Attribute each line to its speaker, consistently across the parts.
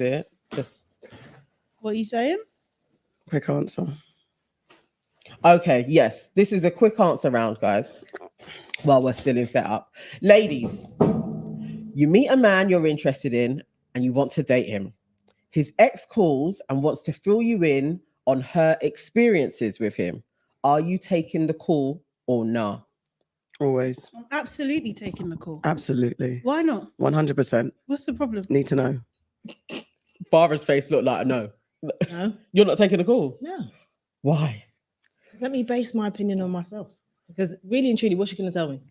Speaker 1: it. Just
Speaker 2: What are you saying?
Speaker 3: Quick answer.
Speaker 1: okay. Yes, this is a quick answer round, guys. While we're still in setup, ladies, you meet a man you're interested in and you want to date him. His ex calls and wants to fill you in on her experiences with him. Are you taking the call or nah?
Speaker 3: Always.
Speaker 2: I'm absolutely taking the call.
Speaker 3: Absolutely.
Speaker 2: Why not?
Speaker 3: 100%.
Speaker 2: What's the problem?
Speaker 3: Need to know.
Speaker 1: Farah's face looked like a no.
Speaker 4: No,
Speaker 1: You're not taking the call.
Speaker 4: no.
Speaker 1: Why?
Speaker 4: Let me base my opinion on myself. Because really and truly, what's she going to tell me?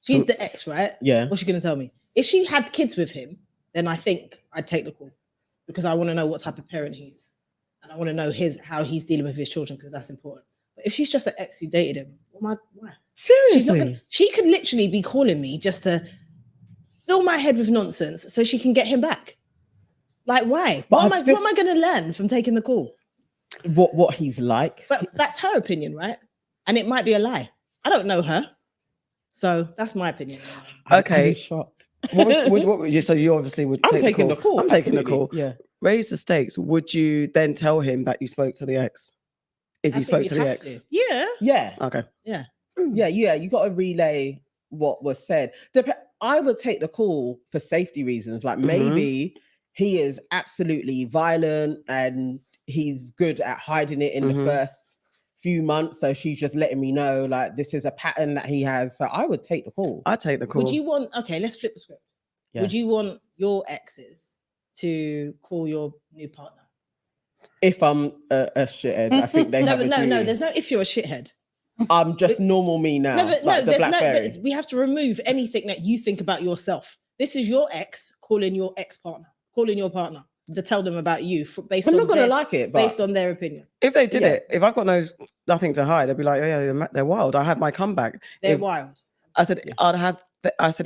Speaker 4: She's the ex, right?
Speaker 1: Yeah.
Speaker 4: What's she going to tell me? If she had kids with him, then I think I'd take the call. Because I want to know what type of parent he is. And I want to know how he's dealing with his children, because that's important. But if she's just an ex who dated him, why?
Speaker 1: Seriously?
Speaker 4: She's not gonna, she could literally be calling me just to fill my head with nonsense so she can get him back. Like, why? What am I going to learn from taking the call?
Speaker 1: What he's like.
Speaker 4: But that's her opinion, right? And it might be a lie. I don't know her. So that's my opinion.
Speaker 3: Okay.
Speaker 1: I'm shocked.
Speaker 3: what would you? So you obviously would.
Speaker 1: I'm taking the call.
Speaker 3: I'm taking the call.
Speaker 1: Yeah.
Speaker 3: Raise the stakes. Would you then tell him that you spoke to the ex? If you spoke to the ex?
Speaker 4: Yeah.
Speaker 1: Yeah.
Speaker 3: Okay.
Speaker 4: Yeah.
Speaker 1: Yeah. You got to relay what was said. I would take the call for safety reasons. Like maybe he is absolutely violent and he's good at hiding it in the first few months. So she's just letting me know like this is a pattern that he has. So I would take the call.
Speaker 3: I'd take the call.
Speaker 4: Would you want, okay, let's flip the script.
Speaker 1: Yeah.
Speaker 4: Would you want your exes to call your new partner?
Speaker 1: If I'm a shithead, I think they have a duty.
Speaker 4: No, there's no if you're a shithead.
Speaker 1: I'm just normal me now.
Speaker 4: We have to remove anything that you think about yourself. This is your ex calling your ex-partner, calling your partner to tell them about you based
Speaker 1: I'm
Speaker 4: on
Speaker 1: not gonna like it, but
Speaker 4: based on their opinion.
Speaker 3: If they did it, if I've got nothing to hide, they'd be like, oh, yeah, they're wild. I have my comeback.
Speaker 4: They're wild.
Speaker 3: I said,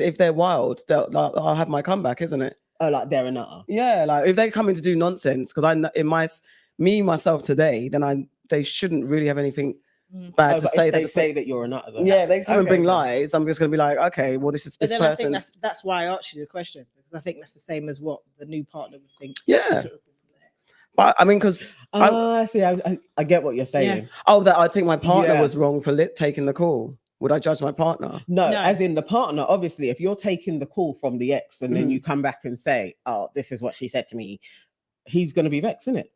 Speaker 3: if they're wild, I'll have my comeback, isn't it?
Speaker 1: Oh, like they're a nutter.
Speaker 3: Yeah, like if they're coming to do nonsense, because myself today, then they shouldn't really have anything bad to say.
Speaker 1: They say that you're a nutter. Though.
Speaker 3: Yeah, they come and bring lies. I'm just gonna be like, okay, well, this person.
Speaker 4: I think that's why I asked you the question, because I think that's the same as what the new partner would think.
Speaker 3: Yeah. But I mean, because
Speaker 1: I see. I get what you're saying.
Speaker 3: Yeah. Oh, that I think my partner was wrong for taking the call. Would I judge my partner?
Speaker 1: No, as in the partner. Obviously, if you're taking the call from the ex and then you come back and say, "Oh, this is what she said to me," he's gonna be vexed, isn't it?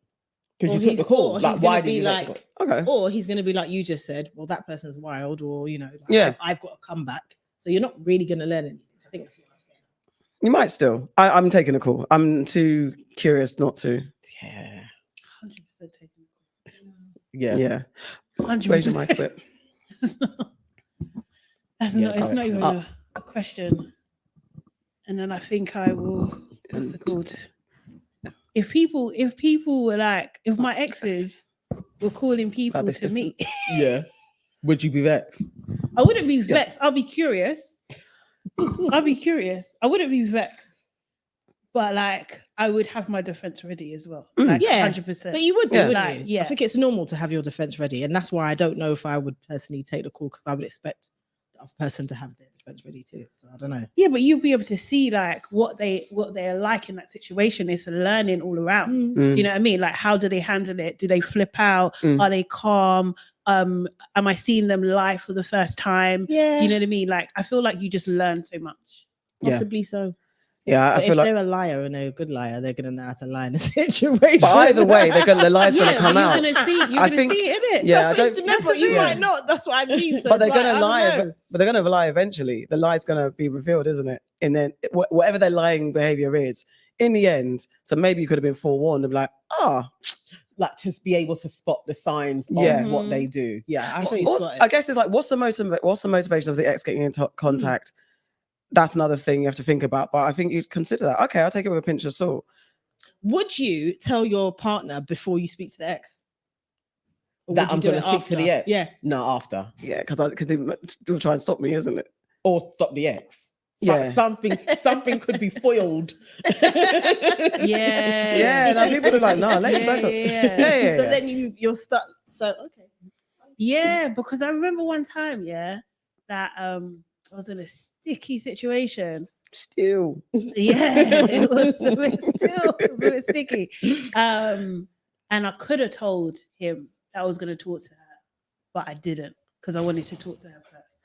Speaker 1: Because you took the call. Like, why did you like?
Speaker 3: Okay.
Speaker 4: Or he's gonna be like you just said. Well, that person's wild, or I've got to come back. So you're not really gonna learn anything. I think that's what I'm saying.
Speaker 3: You might still. I'm taking a call. I'm too curious not to.
Speaker 1: Yeah.
Speaker 4: 100% taking the call.
Speaker 3: Yeah.
Speaker 2: 100%.
Speaker 3: Raise your mic a bit.
Speaker 2: It's not even a question. And then I think I will. What's it called? If people were like, if my exes were calling people to meet,
Speaker 1: would you be vexed?
Speaker 2: I wouldn't be vexed. I'll be curious. I wouldn't be vexed, but like I would have my defense ready as well. Like 100%.
Speaker 4: But you would do, wouldn't you?
Speaker 2: Yeah.
Speaker 4: I think it's normal to have your defense ready, and that's why I don't know if I would personally take the call, because I would expect the other person to have their defense ready too. So I don't know.
Speaker 2: Yeah, but you'll be able to see like what they're like in that situation. It's a learning all around. Do you know what I mean? Like, how do they handle it? Do they flip out? Are they calm? Am I seeing them live for the first time?
Speaker 4: Yeah.
Speaker 2: Do you know what I mean? Like, I feel like you just learn so much.
Speaker 4: Possibly so.
Speaker 3: Yeah,
Speaker 4: but
Speaker 3: I feel
Speaker 4: if they're a liar and they're a good liar, they're gonna know how to lie in a situation.
Speaker 3: But either way, the lie's gonna come out.
Speaker 2: You're gonna see it, innit?
Speaker 3: Yeah,
Speaker 4: but you might not. That's what I mean. So
Speaker 3: but they're gonna lie. But they're gonna lie eventually. The lie's gonna be revealed, isn't it? And then whatever their lying behavior is, in the end. So maybe you could have been forewarned and be like,
Speaker 1: like to be able to spot the signs of what they do. Yeah,
Speaker 3: I guess it's like, what's the motivation of the ex getting into contact? That's another thing you have to think about. But I think you'd consider that. Okay, I'll take it with a pinch of salt.
Speaker 4: Would you tell your partner before you speak to the ex?
Speaker 1: That I'm going to speak to the ex?
Speaker 4: Yeah.
Speaker 1: No, after.
Speaker 3: Yeah, because they'll try and stop me, isn't it?
Speaker 1: Or stop the ex. Something could be foiled.
Speaker 3: Yeah. Now people are like, no, let's don't talk. Yeah.
Speaker 4: So then you're stuck. So okay.
Speaker 2: Yeah, because I remember one time, that I was in a sticky situation
Speaker 3: Still.
Speaker 2: Yeah, it was a bit sticky. And I could have told him that I was going to talk to her, but I didn't because I wanted to talk to her first.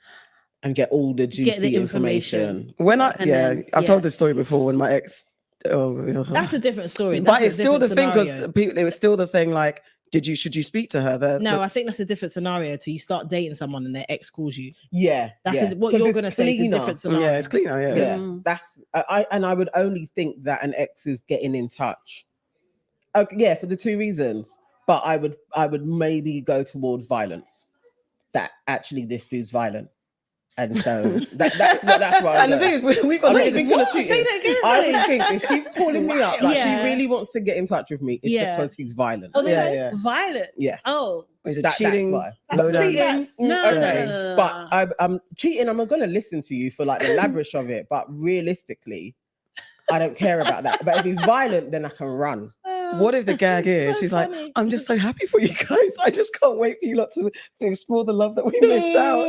Speaker 1: And get all the juicy
Speaker 2: Get the
Speaker 1: information.
Speaker 3: When I've told
Speaker 2: yeah.
Speaker 3: this story before when my ex.
Speaker 4: That's a different story.
Speaker 3: But
Speaker 4: That's
Speaker 3: it's
Speaker 4: a
Speaker 3: still the
Speaker 4: different
Speaker 3: thing
Speaker 4: scenario.
Speaker 3: because it was still the thing. Like, should you speak to her?
Speaker 4: No, I think that's a different scenario. Till you start dating someone and their ex calls you.
Speaker 1: Yeah,
Speaker 4: That's what
Speaker 1: 'Cause
Speaker 4: you're
Speaker 1: it's
Speaker 4: gonna say is a
Speaker 1: cleaner.
Speaker 4: different scenario.
Speaker 3: Yeah, it's cleaner. Yeah.
Speaker 1: Yeah,
Speaker 2: Mm.
Speaker 1: that's I would only think that an ex is getting in touch. Yeah, for the two reasons. But I would maybe go towards violence. That actually this dude's violent, and so that's what I
Speaker 3: And the thing is, we've got.
Speaker 1: I'm not
Speaker 3: ladies-
Speaker 1: even gonna
Speaker 2: what?
Speaker 1: cheat
Speaker 2: Say
Speaker 1: him.
Speaker 2: that again.
Speaker 1: I would think if she's calling me up, like
Speaker 2: Yeah.
Speaker 1: he really wants to get in touch with me, it's
Speaker 2: Yeah.
Speaker 1: because he's violent.
Speaker 2: Oh,
Speaker 3: Yeah,
Speaker 2: they're
Speaker 3: yeah.
Speaker 2: violent.
Speaker 1: Yeah.
Speaker 2: Oh,
Speaker 3: Is it
Speaker 1: That's
Speaker 3: cheating?
Speaker 1: why.
Speaker 4: That's
Speaker 3: low down?
Speaker 1: cheating.
Speaker 2: no,
Speaker 1: Okay,
Speaker 2: no.
Speaker 1: but I'm cheating. I'm going to listen to you for like the lavish of it, but realistically, I don't care about that. But if he's violent, then I can run.
Speaker 3: What if the gag is?
Speaker 4: So
Speaker 3: She's
Speaker 4: funny.
Speaker 3: like, I'm just so happy for you guys. I just can't wait for you lot to explore the love that we missed out.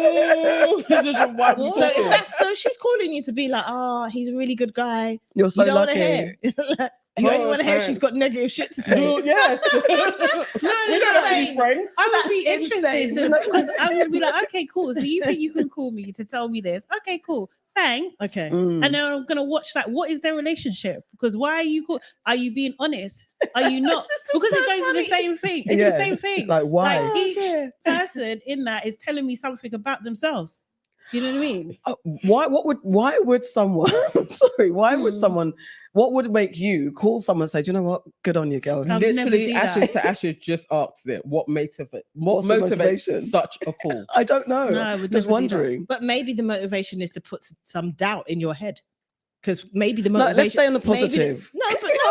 Speaker 4: So she's calling you to be like, he's a really good guy.
Speaker 3: You're so
Speaker 4: You don't want to
Speaker 3: lucky.
Speaker 4: hear. You only want to hear if she's got negative shit to say.
Speaker 1: Yes.
Speaker 2: No,
Speaker 1: We don't have to be friends.
Speaker 2: I would be
Speaker 4: That's
Speaker 2: interested
Speaker 4: insane.
Speaker 2: because I would be like, okay, cool. So you think you can call me to tell me this? Okay, cool. Thanks.
Speaker 4: Okay.
Speaker 3: Mm.
Speaker 2: And then I'm gonna watch like what is their relationship? Because why are you are you being honest? Are you not? Because
Speaker 4: so
Speaker 2: it goes to
Speaker 4: funny.
Speaker 2: the same thing. It's
Speaker 3: Yeah.
Speaker 2: the same thing.
Speaker 3: Like, why?
Speaker 2: Like each
Speaker 4: yeah.
Speaker 2: person in that is telling me something about themselves. You know what I mean?
Speaker 3: Why would someone sorry, why would
Speaker 2: Hmm.
Speaker 3: someone what would make you call someone and say, do you know what? Good on you, girl.
Speaker 2: I'll never
Speaker 1: Literally,
Speaker 2: do that.
Speaker 1: Ashes to Ashes just asked it. What
Speaker 3: What's the
Speaker 1: motivates
Speaker 3: motivation?
Speaker 1: such a call?
Speaker 3: I don't know.
Speaker 2: No, I would
Speaker 3: Just
Speaker 2: never do that.
Speaker 3: wondering.
Speaker 4: But maybe the motivation is to put some doubt in your head. Because maybe the
Speaker 3: No,
Speaker 4: motivation.
Speaker 3: let's stay on the
Speaker 4: maybe
Speaker 3: positive.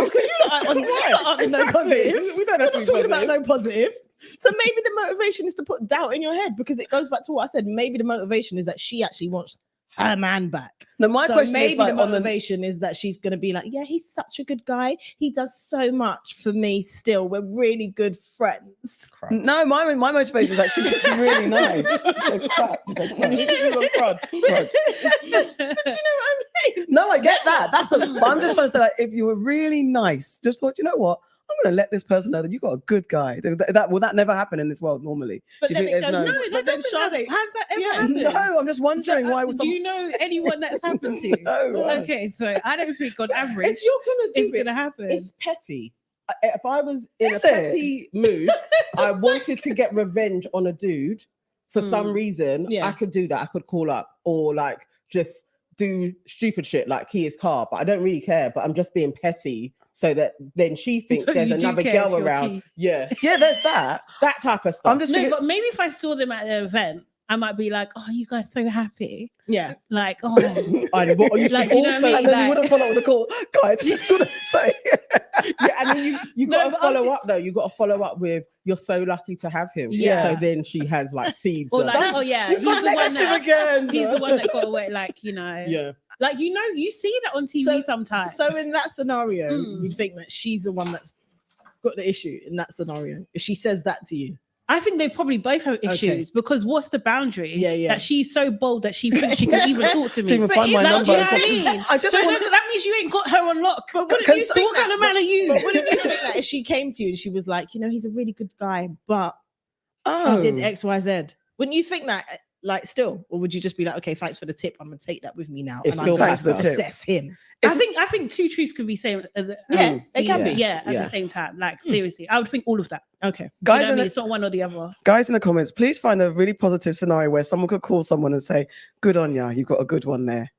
Speaker 4: because you're not on no positive.
Speaker 1: We don't have
Speaker 4: We're
Speaker 1: to
Speaker 4: not
Speaker 1: be
Speaker 4: talking about
Speaker 1: positive.
Speaker 4: no positive. So maybe the motivation is to put doubt in your head because it goes back to what I said. Maybe the motivation is that she actually wants her man back.
Speaker 3: No, my
Speaker 4: So
Speaker 3: question
Speaker 4: maybe
Speaker 3: is like
Speaker 4: the
Speaker 3: on the
Speaker 4: motivation is that she's going to be like, yeah, he's such a good guy. He does so much for me still. We're really good friends.
Speaker 3: no, my motivation is actually just really nice. So crap.
Speaker 4: But you know what I mean?
Speaker 3: No, I get that. But I'm just trying to say, like, if you were really nice, just thought, you know what? I'm going to let this person know that you got a good guy. Will that never happen in this world normally?
Speaker 4: But
Speaker 3: Do
Speaker 4: then
Speaker 3: you
Speaker 4: it
Speaker 3: think
Speaker 4: goes,
Speaker 3: there's
Speaker 2: No,
Speaker 3: no?
Speaker 2: that doesn't happen. Has that ever
Speaker 4: Yeah,
Speaker 2: happened?
Speaker 3: No, I'm just wondering why would
Speaker 2: do you know anyone that's happened to?
Speaker 3: No.
Speaker 2: Okay, so I don't think on average
Speaker 1: If you're gonna do
Speaker 2: it's
Speaker 1: it,
Speaker 2: gonna happen.
Speaker 1: it's petty. If I was in
Speaker 3: Is
Speaker 1: a
Speaker 3: it?
Speaker 1: petty mood, I wanted to get revenge on a dude for some reason.
Speaker 4: Yeah.
Speaker 1: I could do that. I could call up or like just do stupid shit like key his car, but I don't really care. But I'm just being petty so that then she thinks there's
Speaker 2: You do
Speaker 1: another
Speaker 2: care if
Speaker 1: girl
Speaker 2: you're
Speaker 1: around.
Speaker 2: key.
Speaker 1: Yeah,
Speaker 3: Yeah, there's that.
Speaker 1: that type of stuff.
Speaker 3: I'm just
Speaker 2: No,
Speaker 3: thinking,
Speaker 2: but maybe if I saw them at the event, I might be like, "Oh, you guys so happy!"
Speaker 4: Yeah.
Speaker 2: Like, oh,
Speaker 1: And what you should
Speaker 2: Like, you know what I
Speaker 1: also-
Speaker 2: mean?
Speaker 3: and then you
Speaker 2: Like-
Speaker 3: wouldn't follow up with a call, guys. Just want to say,
Speaker 1: yeah, and then you
Speaker 2: No,
Speaker 1: got to
Speaker 2: but I'm
Speaker 1: follow up though. You got to follow up with "You're so lucky to have him."
Speaker 2: Yeah.
Speaker 1: So then she has like seeds.
Speaker 2: or
Speaker 1: of-
Speaker 2: like, oh yeah, he's the one
Speaker 3: negative
Speaker 2: that
Speaker 3: again.
Speaker 2: he's the one that got away. Like, you know,
Speaker 1: yeah.
Speaker 2: like you see that on TV
Speaker 4: So-
Speaker 2: sometimes.
Speaker 4: So in that scenario,
Speaker 2: Hmm.
Speaker 4: you'd think that she's the one that's got the issue in that scenario. If she says that to you.
Speaker 2: I think they probably both have issues because what's the boundary?
Speaker 4: Yeah, yeah.
Speaker 2: That she's so bold that she thinks she can even talk to me.
Speaker 3: Can't even find my
Speaker 2: Like,
Speaker 3: number.
Speaker 2: do you know what I mean?
Speaker 3: I just
Speaker 2: So
Speaker 3: want.
Speaker 2: that means you ain't got her on lock.
Speaker 4: But wouldn't
Speaker 3: Can
Speaker 4: you
Speaker 3: so
Speaker 4: think
Speaker 2: what kind of man are you?
Speaker 4: But wouldn't you think that if she came to you and she was like, you know, he's a really good guy, but
Speaker 3: Oh,
Speaker 4: he did X, Y, Z. Wouldn't you think that like still? Or would you just be like, okay, thanks for the tip. I'm gonna take that with me now.
Speaker 1: It's
Speaker 4: and
Speaker 1: still
Speaker 4: I'm gonna
Speaker 3: thanks for the tip.
Speaker 4: assess him.
Speaker 2: I think two truths can be same.
Speaker 4: Yes, they can be.
Speaker 2: Yeah, at
Speaker 1: Yeah.
Speaker 2: the same time. Like seriously, I would think all of that.
Speaker 4: Okay.
Speaker 2: Do you
Speaker 3: guys,
Speaker 2: know what I
Speaker 3: in
Speaker 2: mean?
Speaker 3: the,
Speaker 2: It's not one or the other.
Speaker 3: guys in the comments, please find a really positive scenario where someone could call someone and say, "Good on ya, you've got a good one there."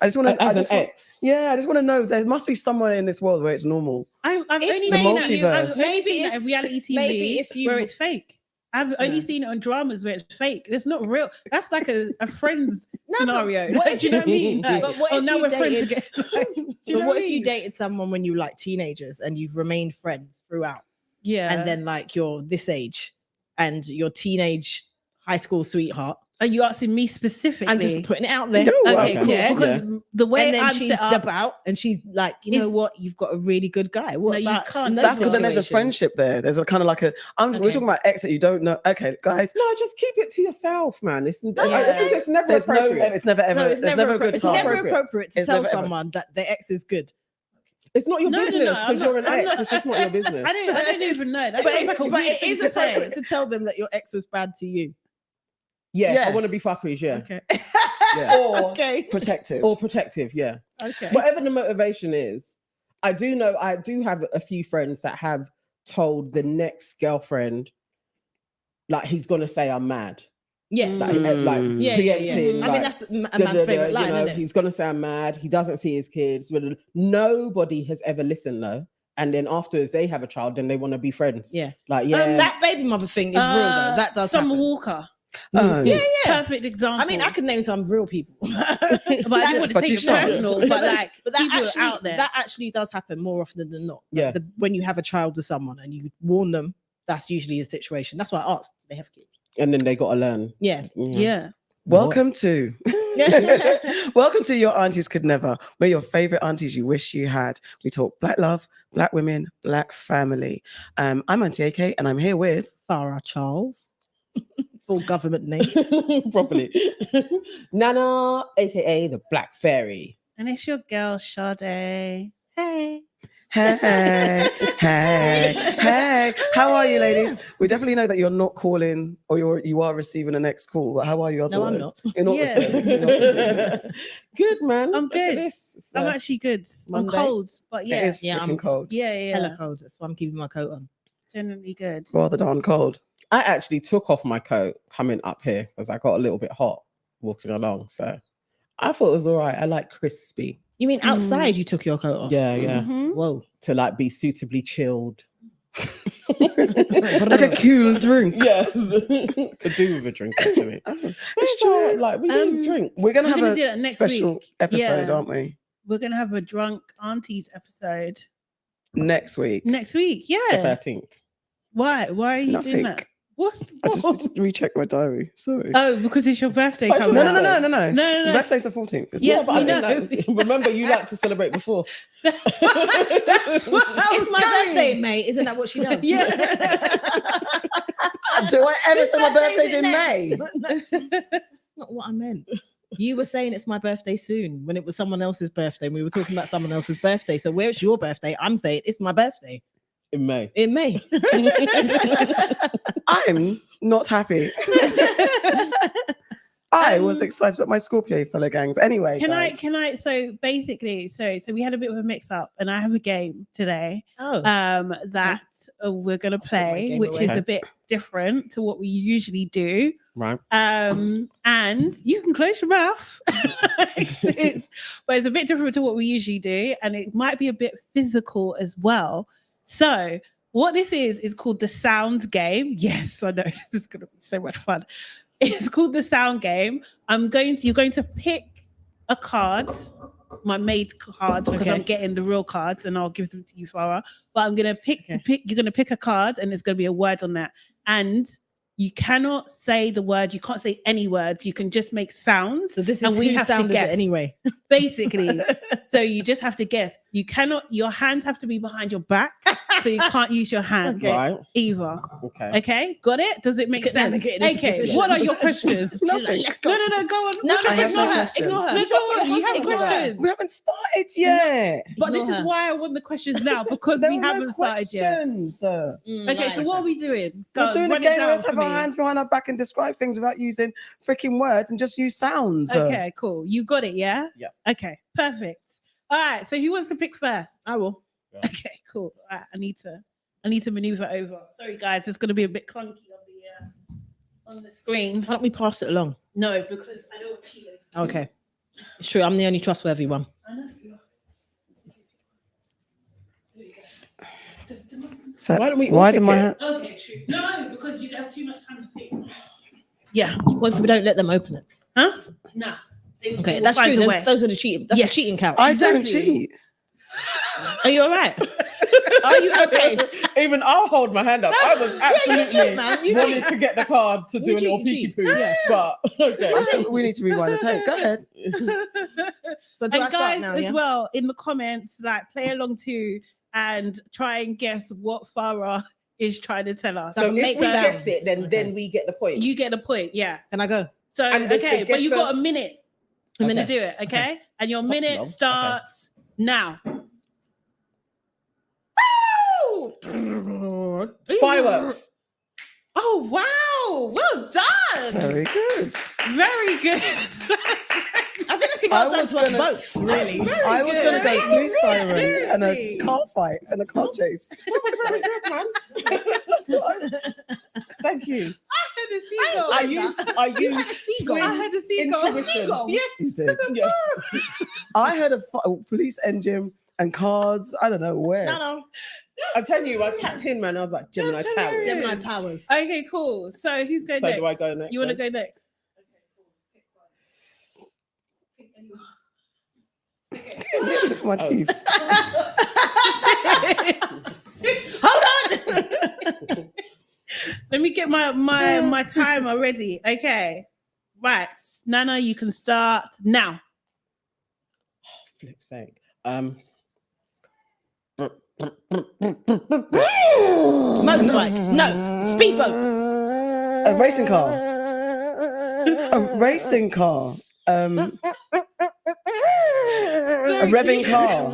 Speaker 3: I just want to.
Speaker 1: As an ex.
Speaker 3: Yeah, I just want to know there must be somewhere in this world where it's normal.
Speaker 2: I've
Speaker 4: If
Speaker 2: only
Speaker 4: the
Speaker 2: seen that. I've
Speaker 3: multiverse.
Speaker 2: only
Speaker 4: Maybe
Speaker 2: seen that
Speaker 4: if-
Speaker 2: in reality TV
Speaker 4: maybe if you-
Speaker 2: where it's fake. I've only
Speaker 3: Yeah.
Speaker 2: seen it on dramas where it's fake. It's not real. That's like a friend's
Speaker 4: No, but
Speaker 2: scenario.
Speaker 4: what
Speaker 2: Like,
Speaker 4: if
Speaker 2: do you know what I mean? Like,
Speaker 4: But what
Speaker 2: oh,
Speaker 4: if
Speaker 2: now
Speaker 4: you
Speaker 2: we're friends
Speaker 4: dated-
Speaker 2: again. Like, do you
Speaker 4: But
Speaker 2: know
Speaker 4: what
Speaker 2: I
Speaker 4: if you
Speaker 2: mean?
Speaker 4: dated someone when you like teenagers and you've remained friends throughout?
Speaker 2: Yeah.
Speaker 4: And then like you're this age and your teenage high school sweetheart
Speaker 2: Are you asking me specifically?
Speaker 4: I'm just putting it out there.
Speaker 2: Okay, cool.
Speaker 4: Yeah.
Speaker 2: Because the way
Speaker 4: And then
Speaker 2: I'm
Speaker 4: she's
Speaker 2: set up,
Speaker 4: about, and she's like, you know
Speaker 2: It's-
Speaker 4: what? You've got a really good guy. What
Speaker 2: No, you
Speaker 4: about
Speaker 2: can't.
Speaker 4: in those
Speaker 3: That's because then there's a
Speaker 4: situations?
Speaker 3: friendship there. There's a kind of like a. We're
Speaker 4: Okay.
Speaker 3: talking about ex that you don't know. Okay, guys.
Speaker 1: No, just keep it to yourself, man. I think
Speaker 2: Yeah.
Speaker 1: it's never
Speaker 3: There's no.
Speaker 1: appropriate.
Speaker 3: It's never ever.
Speaker 4: No, it's
Speaker 3: there's never a good
Speaker 4: it's
Speaker 3: time.
Speaker 4: never appropriate to
Speaker 3: It's
Speaker 4: tell
Speaker 3: never ever.
Speaker 4: someone that their ex is good.
Speaker 1: It's not your
Speaker 2: No, no,
Speaker 1: business
Speaker 2: no,
Speaker 1: because
Speaker 2: I'm
Speaker 1: you're an
Speaker 2: not- I'm
Speaker 1: ex.
Speaker 2: not-
Speaker 1: It's just not your business.
Speaker 2: I don't even know. That's
Speaker 4: But,
Speaker 2: just like a
Speaker 4: but
Speaker 2: weird
Speaker 4: it
Speaker 2: thing
Speaker 4: is
Speaker 2: to say.
Speaker 4: appropriate to tell them that your ex was bad to you.
Speaker 1: Yeah, I want to be
Speaker 3: Yes.
Speaker 1: fuckeries. Yeah,
Speaker 4: Okay.
Speaker 1: yeah.
Speaker 3: Or
Speaker 4: Okay.
Speaker 3: protective.
Speaker 1: Or protective. Yeah.
Speaker 4: Okay.
Speaker 1: Whatever the motivation is, I do have a few friends that have told the next girlfriend, like, he's gonna say I'm mad.
Speaker 4: Yeah.
Speaker 1: Like,
Speaker 3: Mm.
Speaker 4: Yeah, yeah, yeah.
Speaker 1: preempting,
Speaker 4: I mean,
Speaker 1: like,
Speaker 4: that's a man's favorite line, isn't it?
Speaker 1: he's gonna say I'm mad. He doesn't see his kids. Nobody has ever listened though. And then afterwards, they have a child, then they want to be friends.
Speaker 4: Yeah.
Speaker 1: Like, yeah,
Speaker 4: That baby mother thing is real though. That does
Speaker 2: Summer
Speaker 4: happen.
Speaker 2: Walker.
Speaker 3: Oh.
Speaker 4: Yeah, yeah.
Speaker 2: Perfect example.
Speaker 4: I mean, I could name some real people.
Speaker 2: but I didn't want to
Speaker 3: but
Speaker 2: take
Speaker 3: you
Speaker 2: it
Speaker 3: shan't.
Speaker 2: personal. But like,
Speaker 4: But that
Speaker 2: people
Speaker 4: actually,
Speaker 2: out there.
Speaker 4: that actually does happen more often than not. Like,
Speaker 1: Yeah.
Speaker 4: when you have a child with someone and you warn them, that's usually the situation. That's why I asked. Do they have kids?
Speaker 1: and then they got to learn.
Speaker 4: Yeah.
Speaker 2: yeah.
Speaker 3: Welcome to welcome to Your Aunties Could Never. We're your favorite aunties you wish you had. We talk black love, black women, black family. I'm Auntie AK and I'm here with
Speaker 4: Farah Charles. Full government name.
Speaker 1: Properly. Nana, aka the Black Fairy.
Speaker 2: And it's your girl, Sade. Hey.
Speaker 3: Hey, hey. How are you, ladies? We definitely know that you're not calling or you are receiving a next call, but how are you
Speaker 4: No, I'm
Speaker 3: otherwise?
Speaker 4: not.
Speaker 3: You're not
Speaker 2: Yeah.
Speaker 3: receiving. You're not receiving.
Speaker 1: Good, man.
Speaker 2: I'm
Speaker 1: Look at
Speaker 2: good.
Speaker 1: this. It's,
Speaker 2: I'm actually good. I'm
Speaker 1: Monday.
Speaker 2: cold, but
Speaker 3: It
Speaker 2: yeah.
Speaker 3: is
Speaker 4: Yeah,
Speaker 3: freaking
Speaker 4: I'm-
Speaker 3: cold.
Speaker 2: Yeah.
Speaker 4: Hella cold. That's why I'm keeping my coat on.
Speaker 2: Generally good.
Speaker 3: Rather darn cold.
Speaker 1: I actually took off my coat coming up here because I got a little bit hot walking along. So I thought it was all right. I like crispy.
Speaker 4: You mean outside you took your coat off?
Speaker 1: Yeah, yeah.
Speaker 2: Mhm.
Speaker 4: Whoa.
Speaker 1: To like be suitably chilled.
Speaker 3: Like a cool drink.
Speaker 1: Yes. Could do with a drink, actually.
Speaker 3: It's
Speaker 1: So,
Speaker 3: true.
Speaker 1: like, we need drinks.
Speaker 3: We're gonna
Speaker 2: We're
Speaker 3: have
Speaker 2: gonna
Speaker 3: a
Speaker 2: do that next
Speaker 3: special
Speaker 2: week.
Speaker 3: episode,
Speaker 2: Yeah.
Speaker 3: aren't we?
Speaker 2: We're gonna have a drunk aunties episode
Speaker 3: Next week.
Speaker 2: next week.
Speaker 1: The
Speaker 2: Yeah.
Speaker 1: 13th.
Speaker 2: Why? Why are you doing
Speaker 3: Nothing.
Speaker 2: that? What's
Speaker 3: I just did recheck my diary. Sorry.
Speaker 2: Oh, because it's your birthday
Speaker 1: I
Speaker 2: coming
Speaker 1: thought-
Speaker 2: up.
Speaker 3: No.
Speaker 2: No, no.
Speaker 3: My birthday's the 14th. It's
Speaker 2: Yes,
Speaker 3: not
Speaker 2: we
Speaker 1: I
Speaker 2: know.
Speaker 1: think that- remember, you like to celebrate before.
Speaker 2: That's what I was
Speaker 4: It's my
Speaker 2: saying.
Speaker 4: birthday, mate. Isn't that what she does?
Speaker 2: Yeah.
Speaker 3: Do I ever say my
Speaker 4: birthday's
Speaker 3: birthday's in May?
Speaker 4: That's not what I meant. You were saying it's my birthday soon when it was someone else's birthday. And we were talking about someone else's birthday. So where's your birthday? I'm saying it's my birthday
Speaker 1: In May.
Speaker 4: in May.
Speaker 3: I'm not happy. I was excited about my Scorpio fellow gangs. Anyway,
Speaker 2: Can
Speaker 3: guys.
Speaker 2: I so basically so we had a bit of a mix up and I have a game today
Speaker 4: Oh,
Speaker 2: that we're gonna
Speaker 4: my
Speaker 2: play,
Speaker 4: game
Speaker 2: which
Speaker 4: away.
Speaker 2: is a bit different to what we usually do.
Speaker 1: Right.
Speaker 2: And you can close your mouth. But it's a bit different to what we usually do, and it might be a bit physical as well. So what this is called the sounds game. Yes, I know this is gonna be so much fun. It's called the sound game. You're going to pick a card, my made card, because
Speaker 4: Okay.
Speaker 2: I'm getting the real cards and I'll give them to you, Farah. But I'm gonna you're gonna pick a card and there's gonna be a word on that. And you cannot say the word, you can't say any words, you can just make sounds.
Speaker 4: so this is
Speaker 2: and we
Speaker 4: whose
Speaker 2: have to
Speaker 4: sound is it
Speaker 2: guess.
Speaker 4: anyway.
Speaker 2: Basically. So you just have to guess. You cannot, your hands have to be behind your back, so you can't use your hands
Speaker 4: Okay.
Speaker 1: Right.
Speaker 2: either.
Speaker 1: Okay.
Speaker 2: Okay, got it? Does it make
Speaker 4: Get down
Speaker 2: sense?
Speaker 4: and get into
Speaker 2: Okay,
Speaker 4: position.
Speaker 2: what are your questions?
Speaker 4: She's like, let's go.
Speaker 2: No, go on.
Speaker 4: No,
Speaker 2: What's your
Speaker 3: I have no
Speaker 4: ignore her.
Speaker 3: questions.
Speaker 4: Ignore her.
Speaker 2: No, go on. You have
Speaker 4: Ignore her.
Speaker 2: questions.
Speaker 3: We haven't started yet.
Speaker 2: But this
Speaker 4: Ignore
Speaker 2: is
Speaker 4: her.
Speaker 2: why I want the questions now, because
Speaker 3: There
Speaker 2: we
Speaker 3: were no
Speaker 2: haven't started yet.
Speaker 3: questions.
Speaker 2: Okay, so what are we doing?
Speaker 3: We're doing a
Speaker 2: run it
Speaker 3: game where
Speaker 2: down
Speaker 3: we
Speaker 2: for
Speaker 3: have our
Speaker 2: me.
Speaker 3: hands behind our back and describe things without using freaking words and just use sounds.
Speaker 2: Okay, cool. You got it, yeah?
Speaker 1: Yeah.
Speaker 2: Okay, perfect. All right, so who wants to pick first?
Speaker 4: I will.
Speaker 2: Okay, cool. All right, I need to maneuver over. Sorry, guys, it's going to be a bit clunky on the screen.
Speaker 4: Why don't we pass it along?
Speaker 2: No, because I don't want cheaters.
Speaker 4: Okay. It's true. I'm the only trustworthy one.
Speaker 2: I know you are. There you go.
Speaker 3: So
Speaker 1: Why don't we all
Speaker 3: why do
Speaker 1: pick
Speaker 3: my
Speaker 1: it?
Speaker 3: hand?
Speaker 2: Okay, true. No, because you'd have too much time to think.
Speaker 4: Yeah. What if we don't let them open it?
Speaker 2: Huh? Nah. They
Speaker 4: Okay,
Speaker 2: will
Speaker 4: that's
Speaker 2: find
Speaker 4: true.
Speaker 2: a way.
Speaker 4: Those are the cheating. That's
Speaker 2: Yes.
Speaker 4: the cheating couch.
Speaker 3: I don't
Speaker 2: Exactly.
Speaker 3: cheat.
Speaker 4: Are you all right?
Speaker 3: I
Speaker 4: you okay?
Speaker 1: Even I'll hold my hand up. I was absolutely
Speaker 4: cheat, man. You
Speaker 1: wanting to get the card to do a little peeky poo.
Speaker 4: Yeah.
Speaker 1: But okay.
Speaker 3: I think we need to rewind the tape. Go ahead.
Speaker 4: So do I
Speaker 2: And
Speaker 4: start
Speaker 2: guys,
Speaker 4: now,
Speaker 2: as
Speaker 4: yeah?
Speaker 2: well, in the comments, like play along too and try and guess what Farah is trying to tell us.
Speaker 4: So
Speaker 1: So
Speaker 4: can
Speaker 1: if
Speaker 4: make
Speaker 1: we guess
Speaker 4: sounds.
Speaker 1: it, then
Speaker 4: Okay.
Speaker 1: we get the point.
Speaker 2: You get the point, yeah.
Speaker 4: Can I go?
Speaker 2: So
Speaker 1: And does the
Speaker 2: okay, but you've got
Speaker 1: guesser-
Speaker 2: a minute
Speaker 4: A
Speaker 2: to
Speaker 4: minute.
Speaker 2: do it, okay? And your
Speaker 1: That's
Speaker 2: minute
Speaker 1: long. Okay.
Speaker 2: starts now.
Speaker 1: Fireworks.
Speaker 2: Oh wow! Well done.
Speaker 3: Very good.
Speaker 2: Very good.
Speaker 4: I think that's
Speaker 3: I
Speaker 4: about time
Speaker 3: was
Speaker 4: to us
Speaker 3: gonna-
Speaker 4: both, really.
Speaker 2: Very
Speaker 3: I was going to
Speaker 2: good.
Speaker 3: go police siren and a
Speaker 2: Seriously.
Speaker 3: car fight and a car chase.
Speaker 1: Very good, man. Thank you. I used
Speaker 2: I had a seagull.
Speaker 1: intuition.
Speaker 2: Yeah.
Speaker 3: You did.
Speaker 1: Yes.
Speaker 3: I heard a police engine and cars. I don't know where.
Speaker 4: No.
Speaker 1: I'm telling you, I tapped in, man. I was like, Gemini
Speaker 2: That's
Speaker 1: power.
Speaker 2: hilarious.
Speaker 4: Gemini powers.
Speaker 2: Okay, cool. So who's going
Speaker 1: So
Speaker 2: next?
Speaker 1: do I go next
Speaker 2: You want to
Speaker 1: then?
Speaker 2: go next?
Speaker 3: Look at my
Speaker 1: Oh.
Speaker 3: teeth.
Speaker 4: Hold on.
Speaker 2: Let me get my timer ready. Okay. Right. Nana, you can start now.
Speaker 1: Flip's sake.
Speaker 4: Motorbike. No. Speedboat.
Speaker 3: A racing car. A racing car. A revving car.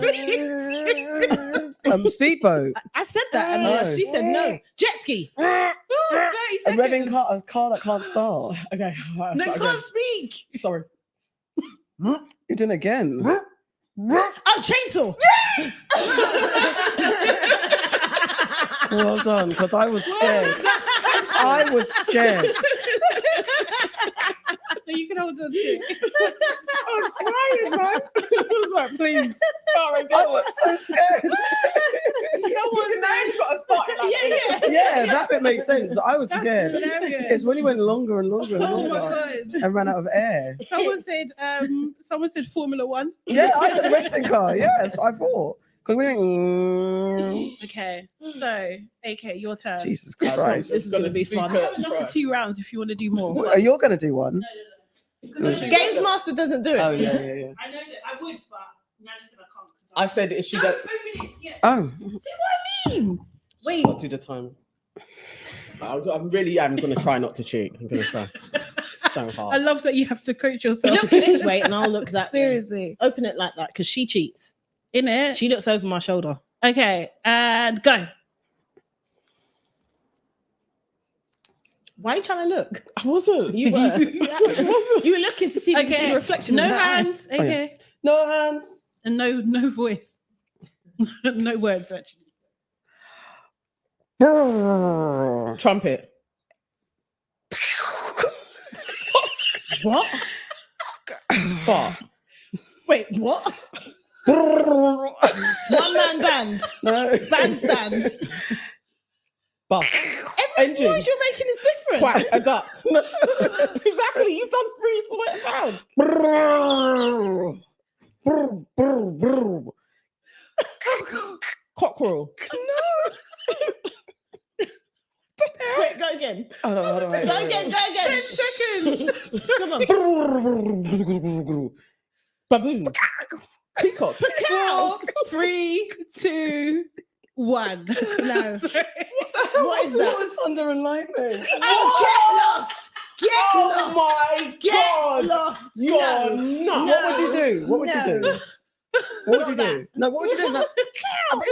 Speaker 3: Speedboat.
Speaker 4: I said that, and
Speaker 3: No.
Speaker 4: she said no. Jet ski.
Speaker 3: A revving car. A car that can't start.
Speaker 1: Okay.
Speaker 2: No,
Speaker 1: start
Speaker 2: can't
Speaker 1: again.
Speaker 2: speak.
Speaker 1: Sorry.
Speaker 3: You're doing it again.
Speaker 4: Oh, chainsaw.
Speaker 3: Well done, because I was scared. I was scared.
Speaker 2: No, you can hold on to it.
Speaker 1: I was crying, man. I was like, please. Sorry,
Speaker 3: I
Speaker 1: go on.
Speaker 3: was so scared.
Speaker 1: Come on, now you've got to start it like this.
Speaker 3: Yeah, that bit makes sense. I was
Speaker 2: That's
Speaker 3: scared.
Speaker 2: hilarious.
Speaker 3: It's when he went longer and longer and
Speaker 2: Oh my
Speaker 3: longer
Speaker 2: god.
Speaker 3: and ran out of air.
Speaker 2: Someone said Formula One.
Speaker 3: Yeah, I said a racing car. Yes, I thought. Because we went,
Speaker 2: Okay. So, AK, your turn.
Speaker 3: Jesus
Speaker 1: This
Speaker 3: Christ.
Speaker 4: is gonna be fun.
Speaker 2: I have enough for 2 rounds if you want to do more.
Speaker 3: What, are you going to do one?
Speaker 4: Games Master doesn't do it.
Speaker 3: Oh, yeah.
Speaker 2: I know that I would, but Nana said I can't.
Speaker 1: I said it should
Speaker 2: No,
Speaker 1: go.
Speaker 2: 2 minutes, yeah.
Speaker 3: Oh,
Speaker 2: Wait.
Speaker 1: I'll do the time. I really am going to try not to cheat. I'm going to try so
Speaker 2: I
Speaker 1: hard.
Speaker 2: love that you have to coach yourself.
Speaker 4: Look this way, and I'll look that way.
Speaker 2: Seriously.
Speaker 4: Open it like that, because she cheats.
Speaker 2: In it.
Speaker 4: She looks over my shoulder.
Speaker 2: Okay. And go.
Speaker 4: Why are you trying to look?
Speaker 1: I wasn't.
Speaker 4: You were. You were looking to see if you could see
Speaker 2: Okay.
Speaker 4: the reflection.
Speaker 2: No
Speaker 4: in her eye.
Speaker 2: hands. Okay.
Speaker 1: No hands.
Speaker 2: And no voice. No words, actually.
Speaker 1: Trumpet.
Speaker 4: What?
Speaker 1: Fart.
Speaker 4: Wait, what? One man band.
Speaker 3: no.
Speaker 4: Bandstand.
Speaker 1: Bus.
Speaker 4: Every
Speaker 1: Engine.
Speaker 4: noise you're making is different.
Speaker 1: Quack. A duck. Exactly. You've done 3 sweat sounds. Cockerel.
Speaker 4: Wait, go again.
Speaker 3: Hold on.
Speaker 4: Go again. 10 seconds. Come on.
Speaker 1: Baboon. Peacock.
Speaker 2: 4, 3, 2, 1.
Speaker 4: No.
Speaker 2: Sorry.
Speaker 4: What is that?
Speaker 3: was Thunder and Lightning?
Speaker 4: Oh, get lost. Get
Speaker 1: Oh
Speaker 4: lost.
Speaker 1: my
Speaker 4: Get
Speaker 1: God.
Speaker 4: lost.
Speaker 1: You're
Speaker 4: No.
Speaker 1: nuts.
Speaker 3: What would you do? What would you
Speaker 4: No.
Speaker 3: do? What would you do? No, what would you do? No, I'm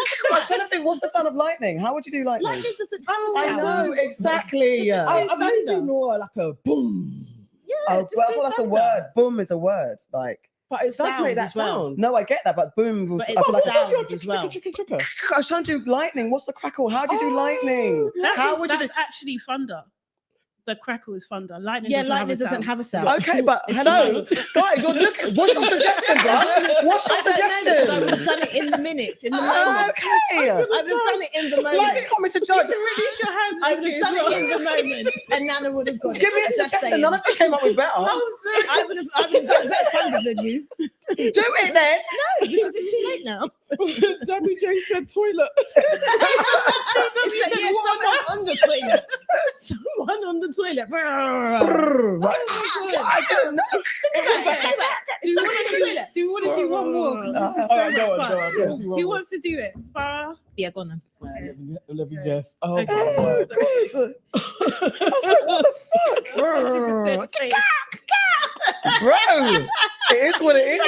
Speaker 3: trying to think. What's the sound of lightning? How would you do lightning?
Speaker 4: Lightning doesn't
Speaker 3: I know exactly.
Speaker 4: So just
Speaker 1: I
Speaker 4: do
Speaker 1: really do
Speaker 4: thunder.
Speaker 1: more like a boom.
Speaker 4: Yeah,
Speaker 3: Oh,
Speaker 4: just
Speaker 3: well, I
Speaker 4: do
Speaker 3: thought that's a
Speaker 4: thunder.
Speaker 3: word. Boom is a word. Like,
Speaker 1: But it does
Speaker 4: Sound
Speaker 1: make that
Speaker 4: as well.
Speaker 1: sound.
Speaker 3: no, I get that, but boom.
Speaker 4: But
Speaker 3: I
Speaker 4: it's
Speaker 3: feel like
Speaker 4: sound as well.
Speaker 3: I was trying to do lightning. What's the crackle? How do you do lightning? How would you do?
Speaker 2: That's actually thunder. The crackle is thunder. Lightning
Speaker 4: Yeah,
Speaker 2: doesn't
Speaker 4: lightning
Speaker 2: have a
Speaker 4: doesn't
Speaker 2: sound.
Speaker 4: have a sound.
Speaker 3: Okay, but
Speaker 4: It's
Speaker 3: hello,
Speaker 4: sound.
Speaker 3: guys. You're looking. What's your suggestion, bro? What's your
Speaker 4: I don't know, because I would have
Speaker 3: suggestion?
Speaker 4: done it in the minutes, in the moment.
Speaker 3: Okay.
Speaker 4: I would have done it in the
Speaker 3: Like,
Speaker 4: moment.
Speaker 3: coming to judge.
Speaker 2: Release your hands.
Speaker 4: I would have done it in the moment, and Nana would have got it.
Speaker 3: Give me a
Speaker 4: Just
Speaker 3: suggestion.
Speaker 4: saying.
Speaker 3: None of you came up with better.
Speaker 2: Oh, sorry.
Speaker 4: I would have done better thunder than you.
Speaker 3: Do it then.
Speaker 4: No, because it's too late now.
Speaker 1: Debbie J said toilet.
Speaker 2: that.
Speaker 3: Right. I don't know.
Speaker 2: Do you want to do one more? 'Cause this is so
Speaker 1: Alright, go on,
Speaker 2: much
Speaker 1: go on,
Speaker 2: fun.
Speaker 1: go on.
Speaker 2: Who wants to do it? Farah?
Speaker 4: Yeah, go on then.
Speaker 1: Let me guess. Oh,
Speaker 2: Okay.
Speaker 1: my word.
Speaker 3: I was like, what the fuck?
Speaker 2: 100% safe.
Speaker 3: Bro, it is what it is.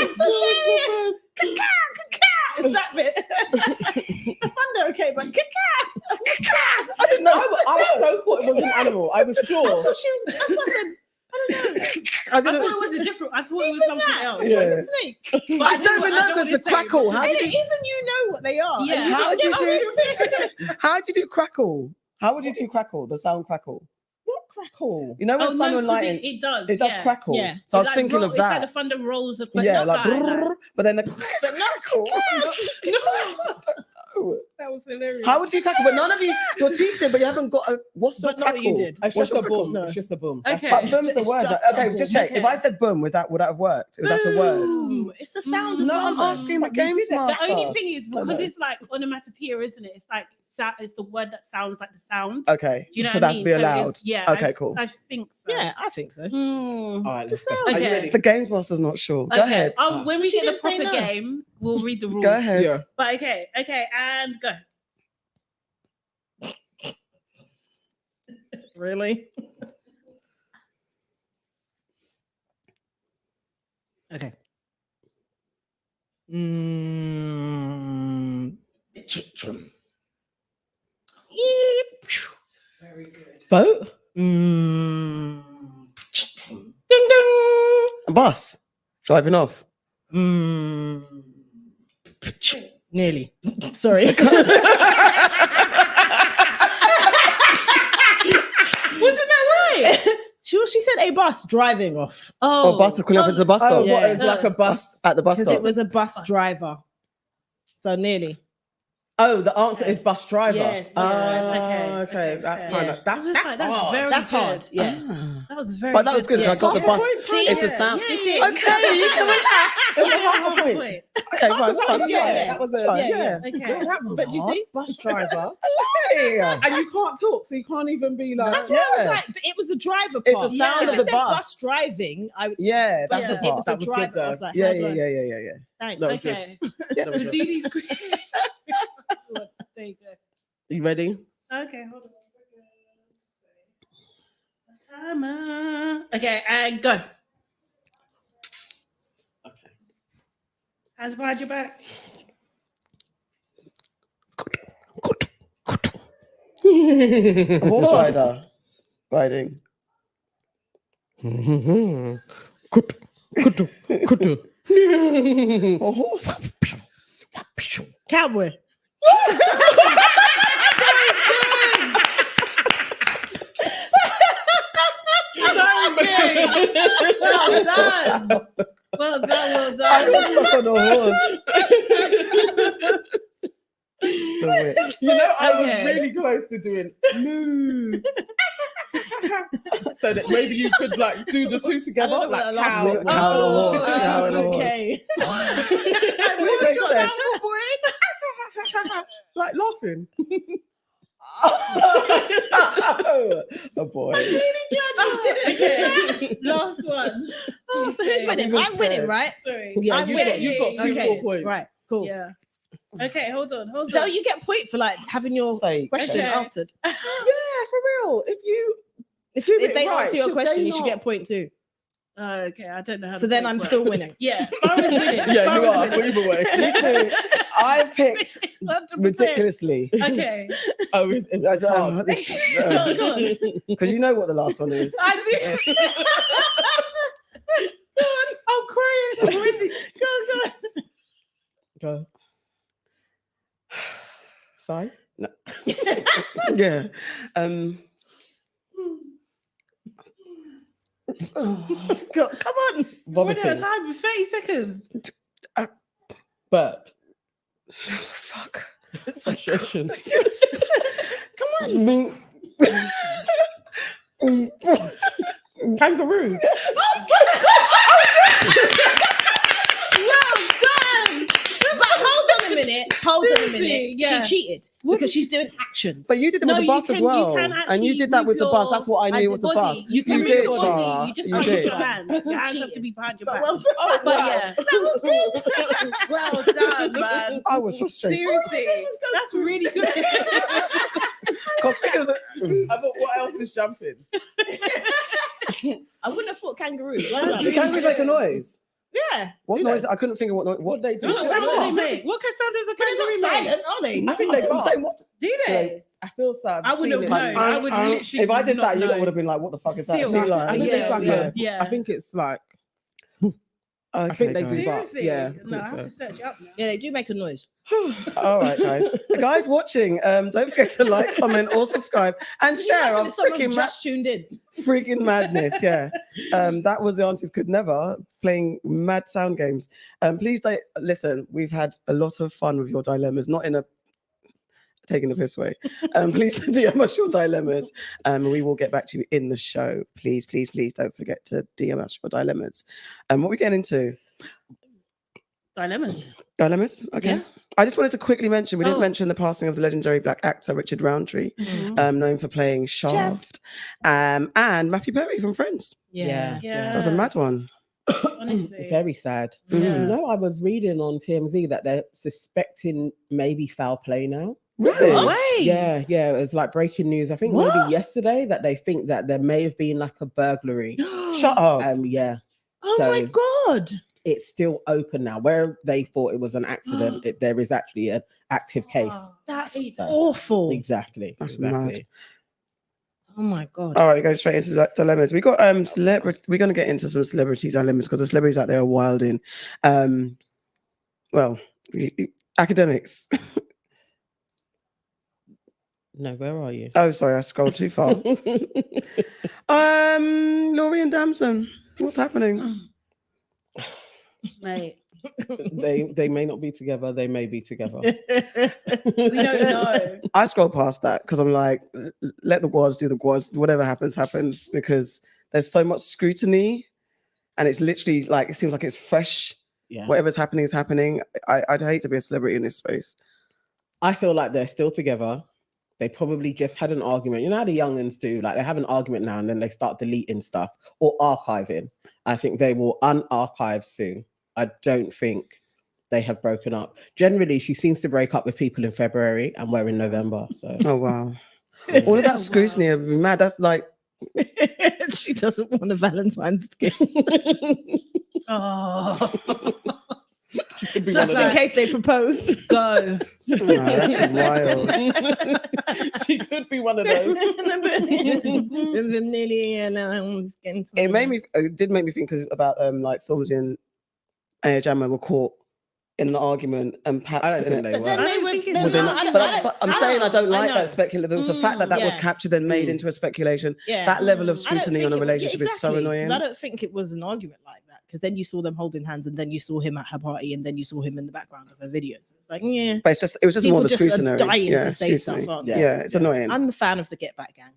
Speaker 4: It's that bit. The thunder, okay, but
Speaker 3: I didn't know.
Speaker 1: I so thought it was an animal. I was
Speaker 4: I
Speaker 1: sure.
Speaker 4: thought she was. That's what I said.
Speaker 3: I
Speaker 2: I
Speaker 3: didn't.
Speaker 2: thought it was a different. I thought it was something else.
Speaker 3: Yeah.
Speaker 4: Like a snake.
Speaker 2: But
Speaker 3: I don't even know because the crackle. How
Speaker 4: Ain't
Speaker 3: did
Speaker 4: it?
Speaker 3: you?
Speaker 4: Even you know what they are.
Speaker 2: Yeah.
Speaker 4: And
Speaker 3: How
Speaker 4: you
Speaker 3: did
Speaker 4: don't
Speaker 3: you
Speaker 4: get
Speaker 3: do? How do you do crackle? How would you do crackle? The sound crackle.
Speaker 1: What crackle?
Speaker 3: You know when
Speaker 2: Oh,
Speaker 3: sun
Speaker 2: no,
Speaker 3: and
Speaker 2: 'cause
Speaker 3: lighting,
Speaker 2: it does.
Speaker 3: it does
Speaker 2: yeah.
Speaker 3: crackle.
Speaker 4: Yeah.
Speaker 3: So I was
Speaker 2: It, like,
Speaker 3: thinking of
Speaker 2: It's like the
Speaker 3: that.
Speaker 2: thunder rolls across
Speaker 3: Yeah,
Speaker 2: the
Speaker 3: like,
Speaker 2: sky.
Speaker 3: brrr, but then the
Speaker 4: But no,
Speaker 3: crackle.
Speaker 2: That was hilarious.
Speaker 3: How would you crackle? But none of you, you're teaching, but you haven't got a. What's the
Speaker 4: But not what
Speaker 3: crackle?
Speaker 4: you did.
Speaker 1: It's
Speaker 3: What's
Speaker 1: just a
Speaker 3: your
Speaker 1: boom.
Speaker 3: crackle?
Speaker 1: It's just a boom.
Speaker 2: Okay.
Speaker 3: But
Speaker 4: It's
Speaker 3: boom's
Speaker 4: ju-
Speaker 3: a
Speaker 4: it's
Speaker 3: word.
Speaker 4: just
Speaker 3: Okay,
Speaker 4: a
Speaker 3: just
Speaker 4: boom.
Speaker 3: check. If
Speaker 2: Okay.
Speaker 3: I said boom, would that have worked? That's a word.
Speaker 4: Boom. It's the sound as
Speaker 3: No,
Speaker 4: well.
Speaker 3: I'm
Speaker 4: though.
Speaker 3: asking my
Speaker 1: But you
Speaker 3: games
Speaker 1: did it.
Speaker 3: master.
Speaker 2: The only thing is
Speaker 3: Don't
Speaker 2: because
Speaker 3: know.
Speaker 2: it's like onomatopoeia, isn't it? It's like it's the word that sounds like the sound.
Speaker 3: Okay,
Speaker 2: Do you know
Speaker 3: so
Speaker 2: what I
Speaker 3: that's
Speaker 2: mean?
Speaker 3: be
Speaker 2: So
Speaker 3: allowed.
Speaker 2: it's- yeah.
Speaker 3: Okay, cool.
Speaker 2: I think so.
Speaker 4: Yeah, I think so.
Speaker 2: Hmm.
Speaker 1: All right, let's
Speaker 4: The
Speaker 1: go.
Speaker 4: sound.
Speaker 1: Are you
Speaker 2: Okay.
Speaker 1: ready?
Speaker 3: The games master's not sure. Go
Speaker 2: Okay.
Speaker 3: ahead.
Speaker 2: Oh, when we
Speaker 4: She
Speaker 2: get the
Speaker 4: didn't say
Speaker 2: proper
Speaker 4: no.
Speaker 2: game, we'll read the rules.
Speaker 3: Go ahead.
Speaker 1: Yeah.
Speaker 2: But okay, and go.
Speaker 4: Really? Okay.
Speaker 3: Very good.
Speaker 1: Vote.
Speaker 4: Ding ding.
Speaker 3: A bus driving off.
Speaker 4: Nearly. Sorry.
Speaker 2: Wasn't that right?
Speaker 4: She said a bus driving off
Speaker 2: Oh,
Speaker 3: Or bus equivalent to the bus
Speaker 1: Oh,
Speaker 3: stop.
Speaker 1: what
Speaker 4: Yeah.
Speaker 1: is like a bus?
Speaker 3: At the bus
Speaker 4: because
Speaker 3: stop.
Speaker 4: it was a bus driver. So nearly.
Speaker 1: Oh, the answer is bus driver.
Speaker 2: Yes, bus driver.
Speaker 1: Ah,
Speaker 2: Okay,
Speaker 1: okay.
Speaker 2: okay,
Speaker 1: That's
Speaker 2: fair.
Speaker 1: kind
Speaker 4: Yeah.
Speaker 1: of that's
Speaker 2: That's
Speaker 1: hard.
Speaker 2: very
Speaker 4: That's
Speaker 2: good.
Speaker 4: hard. Yeah.
Speaker 3: Ah.
Speaker 2: That was very.
Speaker 3: But that was good.
Speaker 2: Yeah.
Speaker 3: I got the bus.
Speaker 1: Half a point,
Speaker 3: It's a
Speaker 2: yeah,
Speaker 3: sound.
Speaker 2: yeah,
Speaker 4: You see,
Speaker 2: yeah.
Speaker 3: Okay, you can relax.
Speaker 1: Half a point.
Speaker 2: Wait.
Speaker 3: Okay, fine. That's fine.
Speaker 1: Yeah, that was a
Speaker 3: fine.
Speaker 1: yeah.
Speaker 2: Okay.
Speaker 1: That was
Speaker 4: But you
Speaker 1: hard.
Speaker 4: see?
Speaker 1: Bus driver,
Speaker 3: Yeah.
Speaker 1: and you can't talk, so you can't even be like.
Speaker 4: That's why I was
Speaker 3: Yeah.
Speaker 4: like, it was the driver part.
Speaker 3: It's the sound
Speaker 4: If
Speaker 3: of
Speaker 4: it
Speaker 3: the
Speaker 4: said
Speaker 3: bus.
Speaker 4: driving.
Speaker 3: Yeah, that's
Speaker 2: Yeah.
Speaker 3: the
Speaker 4: It was
Speaker 3: part.
Speaker 4: the
Speaker 1: That was good,
Speaker 4: driver. I was
Speaker 1: though.
Speaker 4: like,
Speaker 3: Yeah,
Speaker 4: how do
Speaker 3: yeah,
Speaker 4: I-
Speaker 3: yeah, yeah, yeah, yeah.
Speaker 4: Thanks.
Speaker 1: That was good.
Speaker 2: Okay.
Speaker 3: Yeah.
Speaker 2: We'll do these quick. There you go.
Speaker 1: You ready?
Speaker 2: Okay, hold on a second. Timer. Okay, and go.
Speaker 1: Okay.
Speaker 2: Hands behind your back.
Speaker 3: Horse rider riding. A horse.
Speaker 4: Cowboy.
Speaker 2: Well done. Well done. Well
Speaker 3: I
Speaker 2: done.
Speaker 3: was stuck on a horse. The wit.
Speaker 1: You know, I was
Speaker 2: Okay.
Speaker 1: really close to doing moo. So that maybe you could like do the two together,
Speaker 4: I don't know what
Speaker 1: like
Speaker 4: that
Speaker 1: cow.
Speaker 3: last bit- cow and horse, cow and horse.
Speaker 4: Okay.
Speaker 3: It makes sense.
Speaker 1: Like laughing.
Speaker 3: Oh boy.
Speaker 2: Okay. Last one.
Speaker 4: Oh, so who's winning?
Speaker 3: Even
Speaker 4: I'm winning,
Speaker 3: scared.
Speaker 4: right?
Speaker 2: Sorry.
Speaker 1: Yeah,
Speaker 4: I'm
Speaker 1: you
Speaker 4: with
Speaker 1: got,
Speaker 4: it.
Speaker 1: you've got two
Speaker 4: Okay,
Speaker 1: full points.
Speaker 4: right, cool.
Speaker 2: Yeah. Okay, hold on.
Speaker 4: Don't you get point for like having your
Speaker 3: Sake.
Speaker 4: question
Speaker 2: Okay.
Speaker 4: answered?
Speaker 1: Yeah, for real. If
Speaker 4: If they
Speaker 1: right,
Speaker 4: answer your
Speaker 1: should
Speaker 4: question,
Speaker 1: they
Speaker 4: you should
Speaker 1: not-
Speaker 4: get point too.
Speaker 2: Okay, I don't know how.
Speaker 4: So
Speaker 2: the
Speaker 4: then
Speaker 2: points
Speaker 4: I'm
Speaker 2: work.
Speaker 4: still winning.
Speaker 2: Yeah, Farah's winning.
Speaker 1: Yeah, you
Speaker 2: Farah's
Speaker 1: are.
Speaker 2: winning.
Speaker 1: Either way.
Speaker 3: Me too. I picked
Speaker 2: 100%.
Speaker 3: ridiculously.
Speaker 2: Okay.
Speaker 1: Oh, it's hard.
Speaker 3: Because you know what the last one is.
Speaker 2: I do. I'm crying already. Go.
Speaker 1: Go. Sigh.
Speaker 3: Yeah.
Speaker 4: Go, come on.
Speaker 2: We're out of
Speaker 1: Vomiting.
Speaker 2: time for 30 seconds.
Speaker 1: Burp.
Speaker 3: Fuck.
Speaker 1: Frustration.
Speaker 4: Come on.
Speaker 1: Kangaroo.
Speaker 2: Well done.
Speaker 4: But hold on a minute. Hold on a
Speaker 2: Seriously,
Speaker 4: minute.
Speaker 2: yeah.
Speaker 4: She cheated
Speaker 2: What
Speaker 4: because she's doing actions.
Speaker 3: But you did it with
Speaker 2: No,
Speaker 3: the
Speaker 2: you
Speaker 3: bus as
Speaker 2: can- you
Speaker 3: well.
Speaker 2: can
Speaker 3: And you
Speaker 2: actually
Speaker 3: did that
Speaker 2: move
Speaker 3: with the bus.
Speaker 2: your-
Speaker 3: That's what I knew was the bus.
Speaker 2: body. You can move
Speaker 3: did,
Speaker 2: your body.
Speaker 3: Shara.
Speaker 2: You just
Speaker 3: You
Speaker 2: can't
Speaker 3: did.
Speaker 2: use your hands. Your hands have to be behind your back.
Speaker 4: Well done.
Speaker 2: Oh, but
Speaker 1: wow.
Speaker 2: yeah.
Speaker 4: That was good.
Speaker 2: Well done, man.
Speaker 3: I was frustrated.
Speaker 2: Seriously. That's really good.
Speaker 3: Because speaking of the,
Speaker 1: But what else is jumping?
Speaker 4: I wouldn't have thought kangaroo.
Speaker 3: do kangaroos make a noise?
Speaker 4: Yeah.
Speaker 3: What
Speaker 1: Do
Speaker 3: noise?
Speaker 1: they?
Speaker 3: I couldn't think of what noise.
Speaker 1: What they do?
Speaker 2: What sound do they make? What kind of sound does a
Speaker 4: But they're
Speaker 2: kangaroo
Speaker 4: not
Speaker 2: make?
Speaker 4: silent, are they?
Speaker 1: I think they
Speaker 3: I'm
Speaker 1: bark.
Speaker 3: saying what?
Speaker 2: Do they?
Speaker 1: I feel so.
Speaker 2: I wouldn't have known. I would literally
Speaker 3: If I did
Speaker 2: not
Speaker 3: that, you
Speaker 2: know.
Speaker 3: would have been like, "What the fuck is that?"
Speaker 2: Still.
Speaker 3: Sea
Speaker 1: I
Speaker 3: lion.
Speaker 1: think it's like
Speaker 2: Yeah, yeah.
Speaker 1: I think it's like.
Speaker 3: Okay,
Speaker 1: I think they do
Speaker 3: guys.
Speaker 1: bark.
Speaker 2: Seriously?
Speaker 1: Yeah,
Speaker 2: No, I
Speaker 1: I
Speaker 2: have
Speaker 1: think
Speaker 2: to search it up now.
Speaker 4: Yeah, they do make a noise.
Speaker 3: All right, guys. The guys watching, don't forget to like, comment, or subscribe and share our
Speaker 4: Imagine if someone's
Speaker 3: freaking
Speaker 4: just tuned in.
Speaker 3: freaking madness. Yeah, that was the Aunties Could Never playing mad sound games. Please don't listen. We've had a lot of fun with your dilemmas, not in a taking the piss way. Please DM us your dilemmas. We will get back to you in the show. Please, please, please don't forget to DM us your dilemmas. What are we getting into?
Speaker 2: Dilemmas.
Speaker 3: Dilemmas? Okay.
Speaker 2: Yeah.
Speaker 3: I just wanted to quickly mention, we didn't
Speaker 2: Oh.
Speaker 3: mention the passing of the legendary black actor Richard Roundtree,
Speaker 2: Mhm.
Speaker 3: known for playing Shaft, and Matthew Perry from Friends.
Speaker 1: Yeah.
Speaker 2: Yeah.
Speaker 3: That was a mad one.
Speaker 2: Honestly.
Speaker 1: Very sad.
Speaker 3: Mm.
Speaker 2: Yeah.
Speaker 1: You know, I was reading on TMZ that they're suspecting maybe foul play now.
Speaker 3: Really?
Speaker 2: What?
Speaker 1: Yeah, it was like breaking news. I think
Speaker 4: What?
Speaker 1: maybe yesterday that they think that there may have been like a burglary.
Speaker 3: Shut up.
Speaker 1: Yeah,
Speaker 4: Oh my
Speaker 1: So-
Speaker 4: god.
Speaker 1: it's still open now. Where they thought it was an accident, there is actually an active case.
Speaker 2: Oh,
Speaker 4: That's
Speaker 2: hate that.
Speaker 4: awful.
Speaker 1: Exactly.
Speaker 3: That's
Speaker 1: exactly.
Speaker 4: Oh my god.
Speaker 3: All right, go straight into dilemmas. We got we're gonna get into some celebrity dilemmas because the celebrities out there are wilding. Well, academics.
Speaker 1: No, where are you?
Speaker 3: Oh, sorry, I scrolled too far. Laurie and Damson. What's happening?
Speaker 2: Mate.
Speaker 1: they may not be together. They may be together.
Speaker 2: We don't know.
Speaker 3: I scrolled past that because I'm like, let the guards do the guards. Whatever happens, happens. Because there's so much scrutiny, and it's literally like it seems like it's fresh.
Speaker 1: Yeah.
Speaker 3: Whatever's happening is happening. I'd hate to be a celebrity in this space.
Speaker 1: I feel like they're still together. They probably just had an argument. You know how the youngins do? Like they have an argument now and then they start deleting stuff or archiving. I think they will unarchive soon. I don't think they have broken up. Generally, she seems to break up with people in February and we're in November. So
Speaker 3: Oh wow! All of that scrutiny, I'd be mad. That's like
Speaker 4: She doesn't want a Valentine's gift.
Speaker 2: Oh,
Speaker 1: could be
Speaker 4: Just
Speaker 1: one
Speaker 4: in
Speaker 1: of
Speaker 4: case they propose.
Speaker 2: go.
Speaker 3: that's wild.
Speaker 1: those. She could be one of those.
Speaker 3: It did make me think about like Saucy and Jammer were caught in an argument and perhaps
Speaker 1: I don't think they
Speaker 4: But
Speaker 1: were.
Speaker 4: then
Speaker 2: I
Speaker 4: they
Speaker 2: don't
Speaker 4: would.
Speaker 2: think it's
Speaker 3: Well,
Speaker 2: No,
Speaker 3: they're
Speaker 2: I
Speaker 3: not-
Speaker 2: don't-
Speaker 3: but I'm saying I don't like
Speaker 4: know.
Speaker 3: that speculative. The fact that was
Speaker 4: yeah.
Speaker 3: captured and made into a speculation,
Speaker 4: Yeah.
Speaker 3: that level of
Speaker 2: I don't
Speaker 3: scrutiny on a relationship is so annoying.
Speaker 4: I don't think it was an argument like that because then you saw them holding hands and then you saw him at her party and then you saw him in the background of her videos. It's like, yeah.
Speaker 3: But it was just
Speaker 4: People
Speaker 3: more the
Speaker 4: just are
Speaker 3: scrutiny.
Speaker 4: dying to say
Speaker 3: scrutiny.
Speaker 4: stuff, aren't
Speaker 3: Yeah,
Speaker 4: they?
Speaker 3: it's annoying.
Speaker 4: I'm a fan of the Get Back Gang.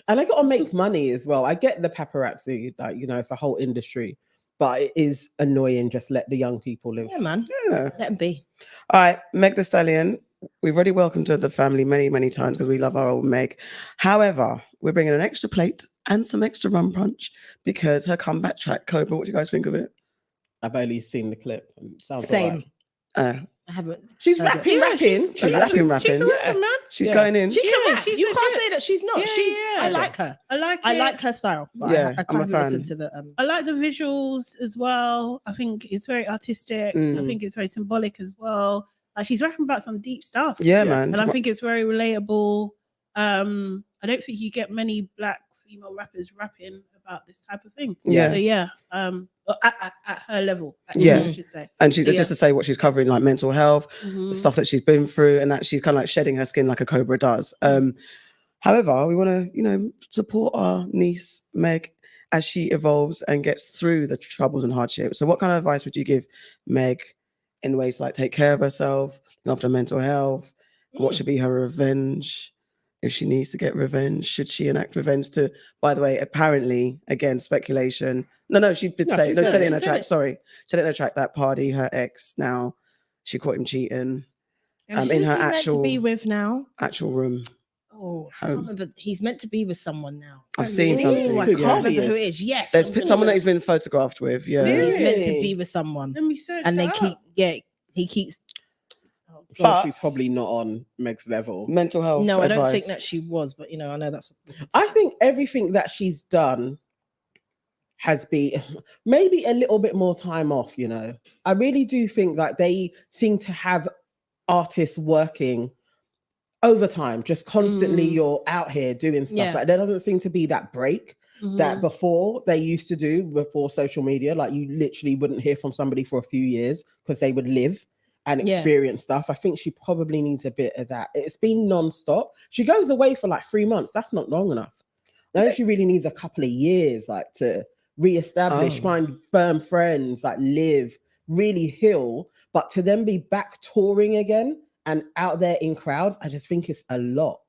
Speaker 1: And I got to make money as well. I get the paparazzi, like, you know, it's a whole industry, but it is annoying. Just let the young people live.
Speaker 4: Yeah, man.
Speaker 3: Yeah.
Speaker 4: Let them be.
Speaker 3: All right, Meg the Stallion. We've already welcomed her to the family many, many times because we love our old Meg. However, we're bringing an extra plate and some extra rum punch because her comeback track, Cobra. What do you guys think of it?
Speaker 1: I've only seen the clip. And it sounds
Speaker 4: Same.
Speaker 1: alright.
Speaker 4: I haven't.
Speaker 1: She's
Speaker 4: heard it.
Speaker 1: rapping,
Speaker 2: Yeah,
Speaker 1: rapping.
Speaker 3: She's rapping.
Speaker 2: She's a rapper, man.
Speaker 3: She's
Speaker 1: Yeah.
Speaker 3: going in.
Speaker 4: She can
Speaker 2: Yeah,
Speaker 4: rap.
Speaker 2: she's
Speaker 4: You can't
Speaker 2: legit.
Speaker 4: say that she's not.
Speaker 2: Yeah,
Speaker 4: She's.
Speaker 2: yeah.
Speaker 4: I like her.
Speaker 2: I like
Speaker 4: I
Speaker 2: it.
Speaker 4: like her style. But
Speaker 3: Yeah,
Speaker 4: I
Speaker 3: I'm a
Speaker 4: can't
Speaker 3: fan.
Speaker 4: listen to the.
Speaker 2: I like the visuals as well. I think it's very artistic. I
Speaker 3: Mm.
Speaker 2: think it's very symbolic as well. She's rapping about some deep stuff.
Speaker 3: Yeah,
Speaker 1: Yeah.
Speaker 3: man.
Speaker 2: And I think it's very relatable. I don't think you get many black female rappers rapping about this type of thing.
Speaker 3: Yeah.
Speaker 2: So yeah. At her level,
Speaker 3: Yeah.
Speaker 2: I should say.
Speaker 3: And she's
Speaker 2: Yeah.
Speaker 3: just to say what she's covering, like mental health,
Speaker 2: Mhm.
Speaker 3: stuff that she's been through, and that she's kind of like shedding her skin like a cobra does. However, we want to, support our niece Meg as she evolves and gets through the troubles and hardships. So, what kind of advice would you give Meg in ways to, like take care of herself, look after mental health? What should be her revenge? If she needs to get revenge, should she enact revenge to? By the way, apparently, again, speculation. No, she did
Speaker 1: No,
Speaker 3: say.
Speaker 1: she
Speaker 3: No, she
Speaker 1: said
Speaker 3: said
Speaker 1: it,
Speaker 3: it in her
Speaker 1: she said
Speaker 3: track.
Speaker 1: it.
Speaker 3: Sorry, she said it in her track. That party, her ex. Now, she caught him cheating.
Speaker 4: And
Speaker 3: in
Speaker 4: who's
Speaker 3: her
Speaker 4: he meant to be
Speaker 3: actual
Speaker 4: with now?
Speaker 3: room.
Speaker 4: Oh, I can't remember. He's meant to be with someone now.
Speaker 3: I've seen
Speaker 1: Really?
Speaker 3: something.
Speaker 4: Oh, I
Speaker 1: Who,
Speaker 4: can't
Speaker 3: Yeah.
Speaker 4: remember who
Speaker 1: Carly
Speaker 4: it
Speaker 1: is?
Speaker 4: is. Yes,
Speaker 3: There's
Speaker 4: I'm gonna
Speaker 3: someone that
Speaker 4: look.
Speaker 3: he's been photographed with. Yeah.
Speaker 2: Really?
Speaker 4: He's meant to
Speaker 1: Really?
Speaker 4: be with someone,
Speaker 2: Let me search
Speaker 4: and they
Speaker 2: that
Speaker 4: keep
Speaker 2: up.
Speaker 4: he keeps. Oh,
Speaker 1: So
Speaker 3: But-
Speaker 1: she's probably not on Meg's level.
Speaker 3: Mental health.
Speaker 4: no, I don't
Speaker 3: advice.
Speaker 4: think that she was, but I know that's.
Speaker 1: I think everything that she's done has been maybe a little bit more time off, I really do think that they seem to have artists working overtime, just constantly you're out here doing stuff.
Speaker 4: Yeah.
Speaker 1: Like there doesn't seem to be that break that before they used to do before social media. Like you literally wouldn't hear from somebody for a few years because they would live and
Speaker 4: Yeah.
Speaker 1: experience stuff. I think she probably needs a bit of that. It's been non-stop. She goes away for like 3 months. That's not long enough. Now she really needs a couple of years, like to reestablish, find firm friends, like live, really heal. But to then be back touring again and out there in crowds, I just think it's a lot.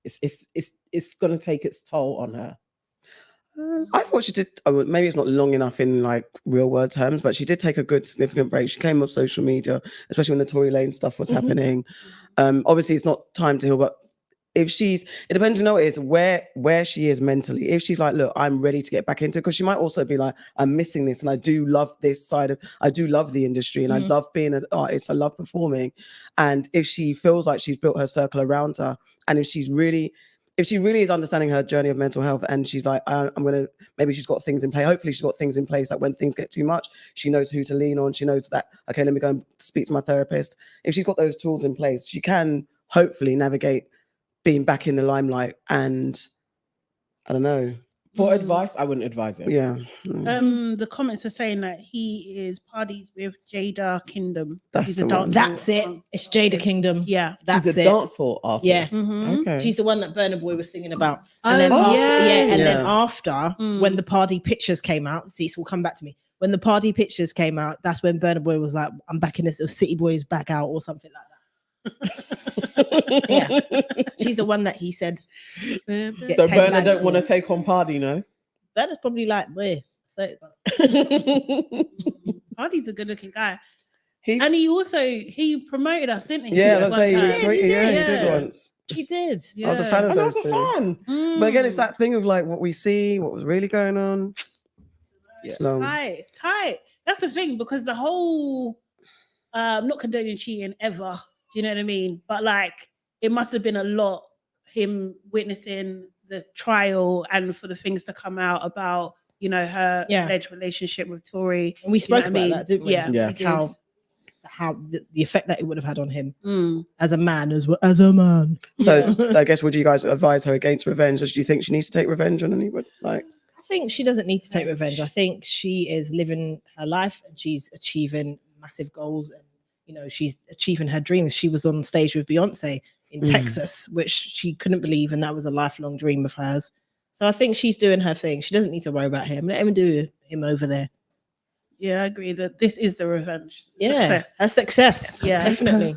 Speaker 1: It's gonna take its toll on her.
Speaker 3: I thought she did. Maybe it's not long enough in like real world terms, but she did take a good significant break. She came off social media, especially when the Tory Lane stuff was happening. Obviously, it's not time to heal, but if it depends, what it is, where she is mentally. If she's like, look, I'm ready to get back into it, because she might also be like, I'm missing this, and I do love this side of, I do love the industry, and I love being an artist, I love performing. And if she feels like she's built her circle around her, and if she really is understanding her journey of mental health, and she's like, maybe she's got things in place. Hopefully she's got things in place that when things get too much, she knows who to lean on. She knows that, okay, let me go and speak to my therapist. If she's got those tools in place, she can hopefully navigate being back in the limelight. And I don't know.
Speaker 1: For advice, I wouldn't advise it.
Speaker 3: Yeah.
Speaker 2: The comments are saying that he is parties with Jada Kingdom.
Speaker 3: That's
Speaker 2: He's
Speaker 3: the
Speaker 2: a
Speaker 3: one.
Speaker 2: dancehall
Speaker 4: That's it.
Speaker 2: artist.
Speaker 4: It's Jada Kingdom.
Speaker 2: Yeah.
Speaker 4: That's
Speaker 1: She's a
Speaker 4: it.
Speaker 1: dancehall artist.
Speaker 4: Yeah.
Speaker 1: Okay.
Speaker 4: She's the one that Burna Boy was singing about.
Speaker 2: Oh,
Speaker 4: And then after,
Speaker 2: yes.
Speaker 4: and then
Speaker 3: Yeah.
Speaker 4: after, when the party pictures came out, see, it will come back to me. When the party pictures came out, that's when Burna Boy was like, I'm back in this, or City Boys back out, or something like that. Yeah. She's the one that he said. Get
Speaker 1: So
Speaker 4: 10
Speaker 1: Burna
Speaker 4: bags
Speaker 1: don't want to
Speaker 4: for.
Speaker 1: take on Party, no?
Speaker 4: Burna's probably like, where?
Speaker 2: Party's a good looking guy.
Speaker 3: He
Speaker 2: promoted us, didn't he?
Speaker 3: Yeah,
Speaker 2: At
Speaker 3: let's
Speaker 2: one
Speaker 3: say he
Speaker 2: time?
Speaker 3: tweeted. Yeah, he did
Speaker 2: Yeah.
Speaker 3: once.
Speaker 4: He did.
Speaker 3: I was a fan of
Speaker 1: And
Speaker 3: those
Speaker 1: that's
Speaker 3: two.
Speaker 1: fun.
Speaker 3: But again, it's that thing of like what we see, what was really going on. It's long.
Speaker 2: It's tight. That's the thing, because the whole not condoning cheating ever. Do you know what I mean? But like, it must have been a lot, him witnessing the trial and for the things to come out about, her alleged relationship with Tory.
Speaker 4: And we spoke about
Speaker 2: what I mean?
Speaker 4: that, didn't we?
Speaker 2: Yeah,
Speaker 1: Yeah.
Speaker 2: we did.
Speaker 4: How the effect that it would have had on him as a man, as a man.
Speaker 3: So I guess, would you guys advise her against revenge? Or do you think she needs to take revenge on anyone? Like,
Speaker 4: I think she doesn't need to take revenge. I think she is living her life and she's achieving massive goals, and she's achieving her dreams. She was on stage with Fiancé in Texas, which she couldn't believe, and that was a lifelong dream of hers. So I think she's doing her thing. She doesn't need to worry about him. Let him do him over there.
Speaker 2: Yeah, I agree that this is the revenge.
Speaker 4: Yeah,
Speaker 2: Success.
Speaker 4: a success.
Speaker 2: Yeah.
Speaker 4: Definitely.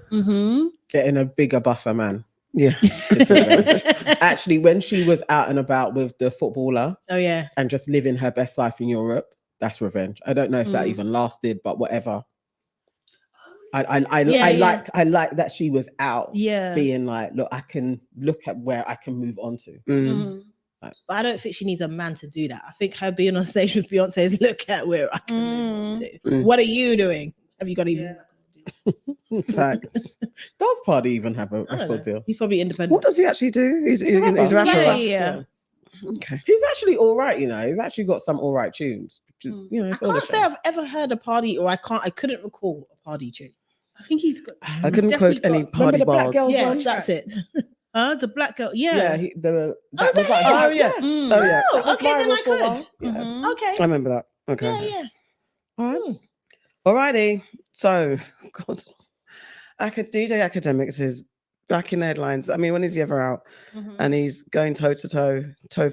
Speaker 1: Getting a bigger buffer man.
Speaker 3: yeah.
Speaker 1: Actually, when she was out and about with the footballer
Speaker 4: Oh yeah.
Speaker 1: and just living her best life in Europe, that's revenge. I don't know if that even lasted, but whatever. I liked that she was out, being like, look, I can look at where I can move on to.
Speaker 4: But I don't think she needs a man to do that. I think her being on stage with Beyonce is look at where I can move on to. What are you doing? Have you got even?
Speaker 3: Facts.
Speaker 1: Does Party even have a
Speaker 4: I don't
Speaker 1: record
Speaker 4: know.
Speaker 1: deal?
Speaker 4: He's probably independent.
Speaker 3: What does he actually do? He's a rapper.
Speaker 2: Yeah.
Speaker 3: Okay.
Speaker 1: He's actually all right, He's actually got some all right tunes.
Speaker 4: I
Speaker 1: It's all
Speaker 4: can't
Speaker 1: the
Speaker 4: say
Speaker 1: same.
Speaker 4: I've ever heard a party, or I couldn't recall a party tune.
Speaker 2: I think he's got.
Speaker 3: I couldn't quote any party
Speaker 1: the Black
Speaker 3: bars.
Speaker 1: Girls
Speaker 4: Yes,
Speaker 1: one?
Speaker 4: that's it.
Speaker 2: The black girl.
Speaker 1: Yeah,
Speaker 2: Yeah.
Speaker 1: that
Speaker 4: that
Speaker 1: was like,
Speaker 4: him?
Speaker 1: oh yeah,
Speaker 2: Mm.
Speaker 1: oh yeah.
Speaker 4: Oh,
Speaker 1: That was
Speaker 4: okay, then
Speaker 1: viral
Speaker 4: I
Speaker 1: for a while.
Speaker 4: could.
Speaker 1: Yeah.
Speaker 4: Okay.
Speaker 3: I remember that. Okay.
Speaker 4: Yeah.
Speaker 1: All right.
Speaker 3: Alrighty. So, God, DJ Akademiks is back in the headlines. I mean, when is he ever out? And he's going toe for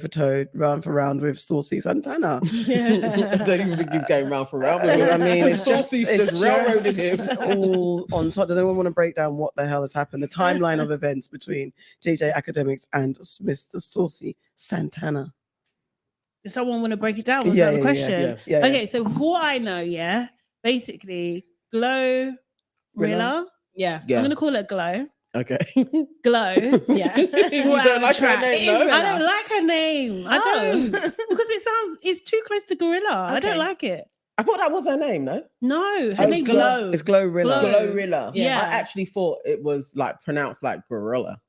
Speaker 3: toe, round for round with Saucy Santana.
Speaker 1: I don't even think he's going round for round. with
Speaker 3: I
Speaker 1: him.
Speaker 3: mean, it's just
Speaker 1: railroaded him.
Speaker 3: all on top. Does anyone want to break down what the hell has happened? The timeline of events between DJ Akademiks and Mr. Saucy Santana.
Speaker 2: Does someone want to break it down? Was
Speaker 3: Yeah,
Speaker 2: that the
Speaker 3: yeah,
Speaker 2: question?
Speaker 3: Yeah.
Speaker 2: Okay, so what I know, basically, GloRilla
Speaker 4: Yeah.
Speaker 1: Yeah.
Speaker 2: I'm gonna call it Glow.
Speaker 1: Okay.
Speaker 2: Glow.
Speaker 4: Yeah.
Speaker 1: You don't like her
Speaker 2: track.
Speaker 1: name,
Speaker 4: It
Speaker 1: no?
Speaker 4: is
Speaker 2: I don't like her name. I don't because it's too close to GloRilla. I don't
Speaker 4: Okay.
Speaker 2: like it.
Speaker 1: I thought that was her name, no?
Speaker 2: No, her
Speaker 1: Oh,
Speaker 2: name's
Speaker 1: Glow.
Speaker 3: It's GloRilla.
Speaker 2: Glow.
Speaker 1: GloRilla.
Speaker 2: Yeah.
Speaker 1: I actually thought it was like pronounced like gorilla.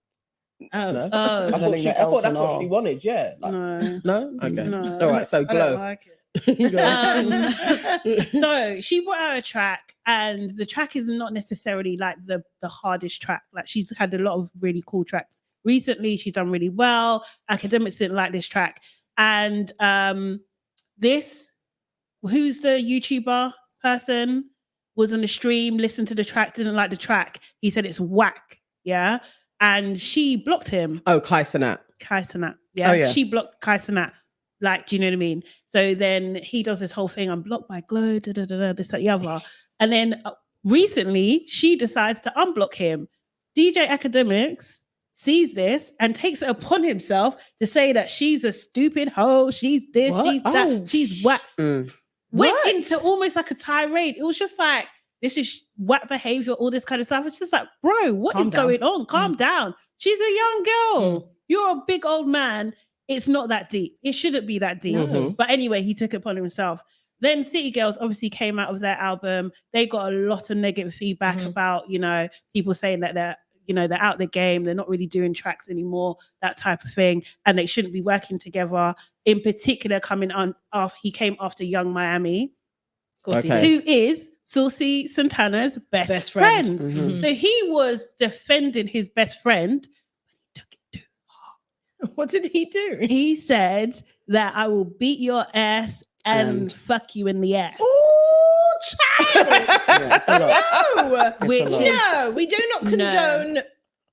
Speaker 4: Oh.
Speaker 1: No?
Speaker 2: Oh.
Speaker 1: I thought,
Speaker 3: Turning the
Speaker 1: I thought that's
Speaker 3: L to
Speaker 1: what
Speaker 3: an
Speaker 1: she
Speaker 3: R.
Speaker 1: wanted. Yeah. Like,
Speaker 2: No.
Speaker 1: no? Okay.
Speaker 2: No.
Speaker 1: All right. So
Speaker 2: I don't
Speaker 1: Glow.
Speaker 2: like it.
Speaker 1: Glow.
Speaker 2: So she brought out a track, and the track is not necessarily like the hardest track. Like she's had a lot of really cool tracks recently. She's done really well. Akademiks didn't like this track, and who's the YouTuber person was on the stream, listened to the track, didn't like the track. He said it's whack. Yeah, and she blocked him.
Speaker 1: Oh, Kai Cenat.
Speaker 2: Kai Cenat. Yeah?
Speaker 3: Oh, yeah.
Speaker 2: She blocked Kai Cenat. Like, do you know what I mean? So then he does this whole thing. I'm blocked by Glow, this, that, the other. And then recently she decides to unblock him. DJ Akademiks sees this and takes it upon himself to say that she's a stupid hoe. She's this,
Speaker 4: What?
Speaker 2: she's that,
Speaker 1: Oh,
Speaker 2: she's whack. Went
Speaker 4: What?
Speaker 2: into almost like a tirade. It was just like, this is whack behavior, all this kind of stuff. It's just like, bro, what
Speaker 4: Calm
Speaker 2: is
Speaker 4: down.
Speaker 2: going on? Calm down. She's a young girl. You're a big old man. It's not that deep. It shouldn't be that deep.
Speaker 1: Mhm.
Speaker 2: But anyway, he took it upon himself. Then City Girls obviously came out of their album. They got a lot of negative feedback about, people saying that they're out the game. They're not really doing tracks anymore, that type of thing. And they shouldn't be working together. In particular, he came after Young Miami,
Speaker 4: Of course he
Speaker 1: Okay.
Speaker 2: who is Saucy Santana's best friend.
Speaker 3: Mhm.
Speaker 2: So he was defending his best friend, but he took it too far.
Speaker 4: What did he do?
Speaker 2: He said that I will beat your ass and fuck you in the ass.
Speaker 4: Oh, child!
Speaker 3: Yeah, it's a lot.
Speaker 4: No,
Speaker 3: It's a
Speaker 2: Which
Speaker 3: lot.
Speaker 2: is
Speaker 4: no, we do not condone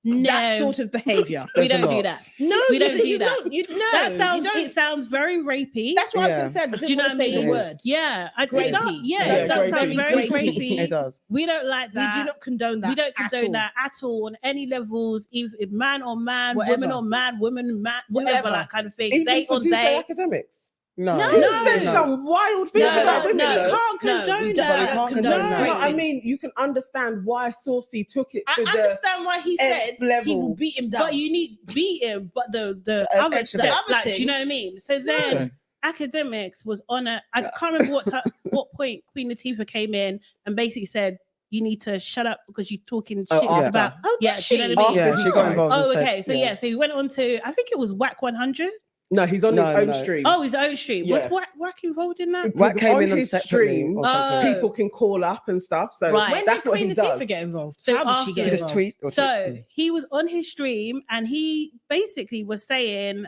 Speaker 4: that sort of behavior.
Speaker 2: we
Speaker 3: There's a
Speaker 2: don't do
Speaker 3: lot.
Speaker 2: that.
Speaker 4: No,
Speaker 2: We don't do
Speaker 4: you
Speaker 2: that.
Speaker 4: Don't, you, no,
Speaker 2: That
Speaker 4: you
Speaker 2: sounds
Speaker 4: don't.
Speaker 2: it sounds very rapey.
Speaker 4: That's what I
Speaker 3: Yeah.
Speaker 4: was going to say. I
Speaker 2: Do
Speaker 4: didn't
Speaker 2: you know
Speaker 4: want to
Speaker 2: what I
Speaker 4: say
Speaker 2: mean?
Speaker 4: the
Speaker 3: It
Speaker 4: word.
Speaker 3: is.
Speaker 2: Yeah,
Speaker 4: Grapey.
Speaker 2: it does,
Speaker 1: Yeah,
Speaker 2: that sounds
Speaker 1: grapey.
Speaker 2: very
Speaker 4: Grapey.
Speaker 2: rapey.
Speaker 3: It does.
Speaker 2: We don't like that.
Speaker 4: We do not condone that.
Speaker 2: We don't
Speaker 4: at
Speaker 2: condone
Speaker 4: all.
Speaker 2: that at all on any levels, if man on man,
Speaker 4: Whatever.
Speaker 2: woman on man, woman man, whatever,
Speaker 4: Whatever.
Speaker 2: that kind of thing.
Speaker 1: Even
Speaker 2: They
Speaker 1: for
Speaker 2: on
Speaker 1: DJ
Speaker 2: they.
Speaker 1: Academics.
Speaker 3: No.
Speaker 4: No.
Speaker 1: He
Speaker 2: No.
Speaker 1: said some wild things
Speaker 2: No,
Speaker 1: about women.
Speaker 4: no.
Speaker 1: though.
Speaker 2: You can't
Speaker 4: No,
Speaker 2: condone
Speaker 4: we
Speaker 2: that.
Speaker 4: don't
Speaker 3: We can't
Speaker 4: condone
Speaker 3: condone
Speaker 4: that.
Speaker 1: No, I mean, you can understand why Saucy took it
Speaker 4: I
Speaker 1: to the
Speaker 4: understand why he
Speaker 1: nth
Speaker 4: said
Speaker 1: level.
Speaker 4: he will beat him down.
Speaker 2: But you need beat him, but the
Speaker 3: Uh,
Speaker 2: other
Speaker 3: extra
Speaker 2: step,
Speaker 4: bit.
Speaker 2: like,
Speaker 4: The
Speaker 2: do
Speaker 4: other
Speaker 2: you know what I mean? So then Akademiks was on I can't remember what point Queen Latifah came in and basically said, you need to shut up because you're talking shit
Speaker 1: Oh, after.
Speaker 2: about.
Speaker 4: Oh,
Speaker 2: Yeah,
Speaker 4: did
Speaker 2: do you know what I mean?
Speaker 3: Yeah, she got involved.
Speaker 2: Oh,
Speaker 3: and said-
Speaker 2: okay. So yeah, so he went on to, I think it was Whack 100.
Speaker 1: No, he's on
Speaker 3: No,
Speaker 1: his own
Speaker 3: no.
Speaker 1: stream.
Speaker 2: Oh, his own stream.
Speaker 1: Yeah.
Speaker 2: Was Whack involved in that?
Speaker 3: Whack came
Speaker 1: on
Speaker 3: in
Speaker 1: his
Speaker 3: separately
Speaker 1: stream,
Speaker 3: or something.
Speaker 2: Oh.
Speaker 1: people can call up and stuff. So
Speaker 2: Right.
Speaker 4: when
Speaker 1: that's
Speaker 4: did
Speaker 1: what
Speaker 4: Queen
Speaker 1: he does.
Speaker 4: Latifah get involved?
Speaker 2: So
Speaker 4: How did she
Speaker 2: after-
Speaker 4: get
Speaker 3: You just
Speaker 4: involved?
Speaker 3: tweet. Or
Speaker 2: So he was on his stream and he basically was saying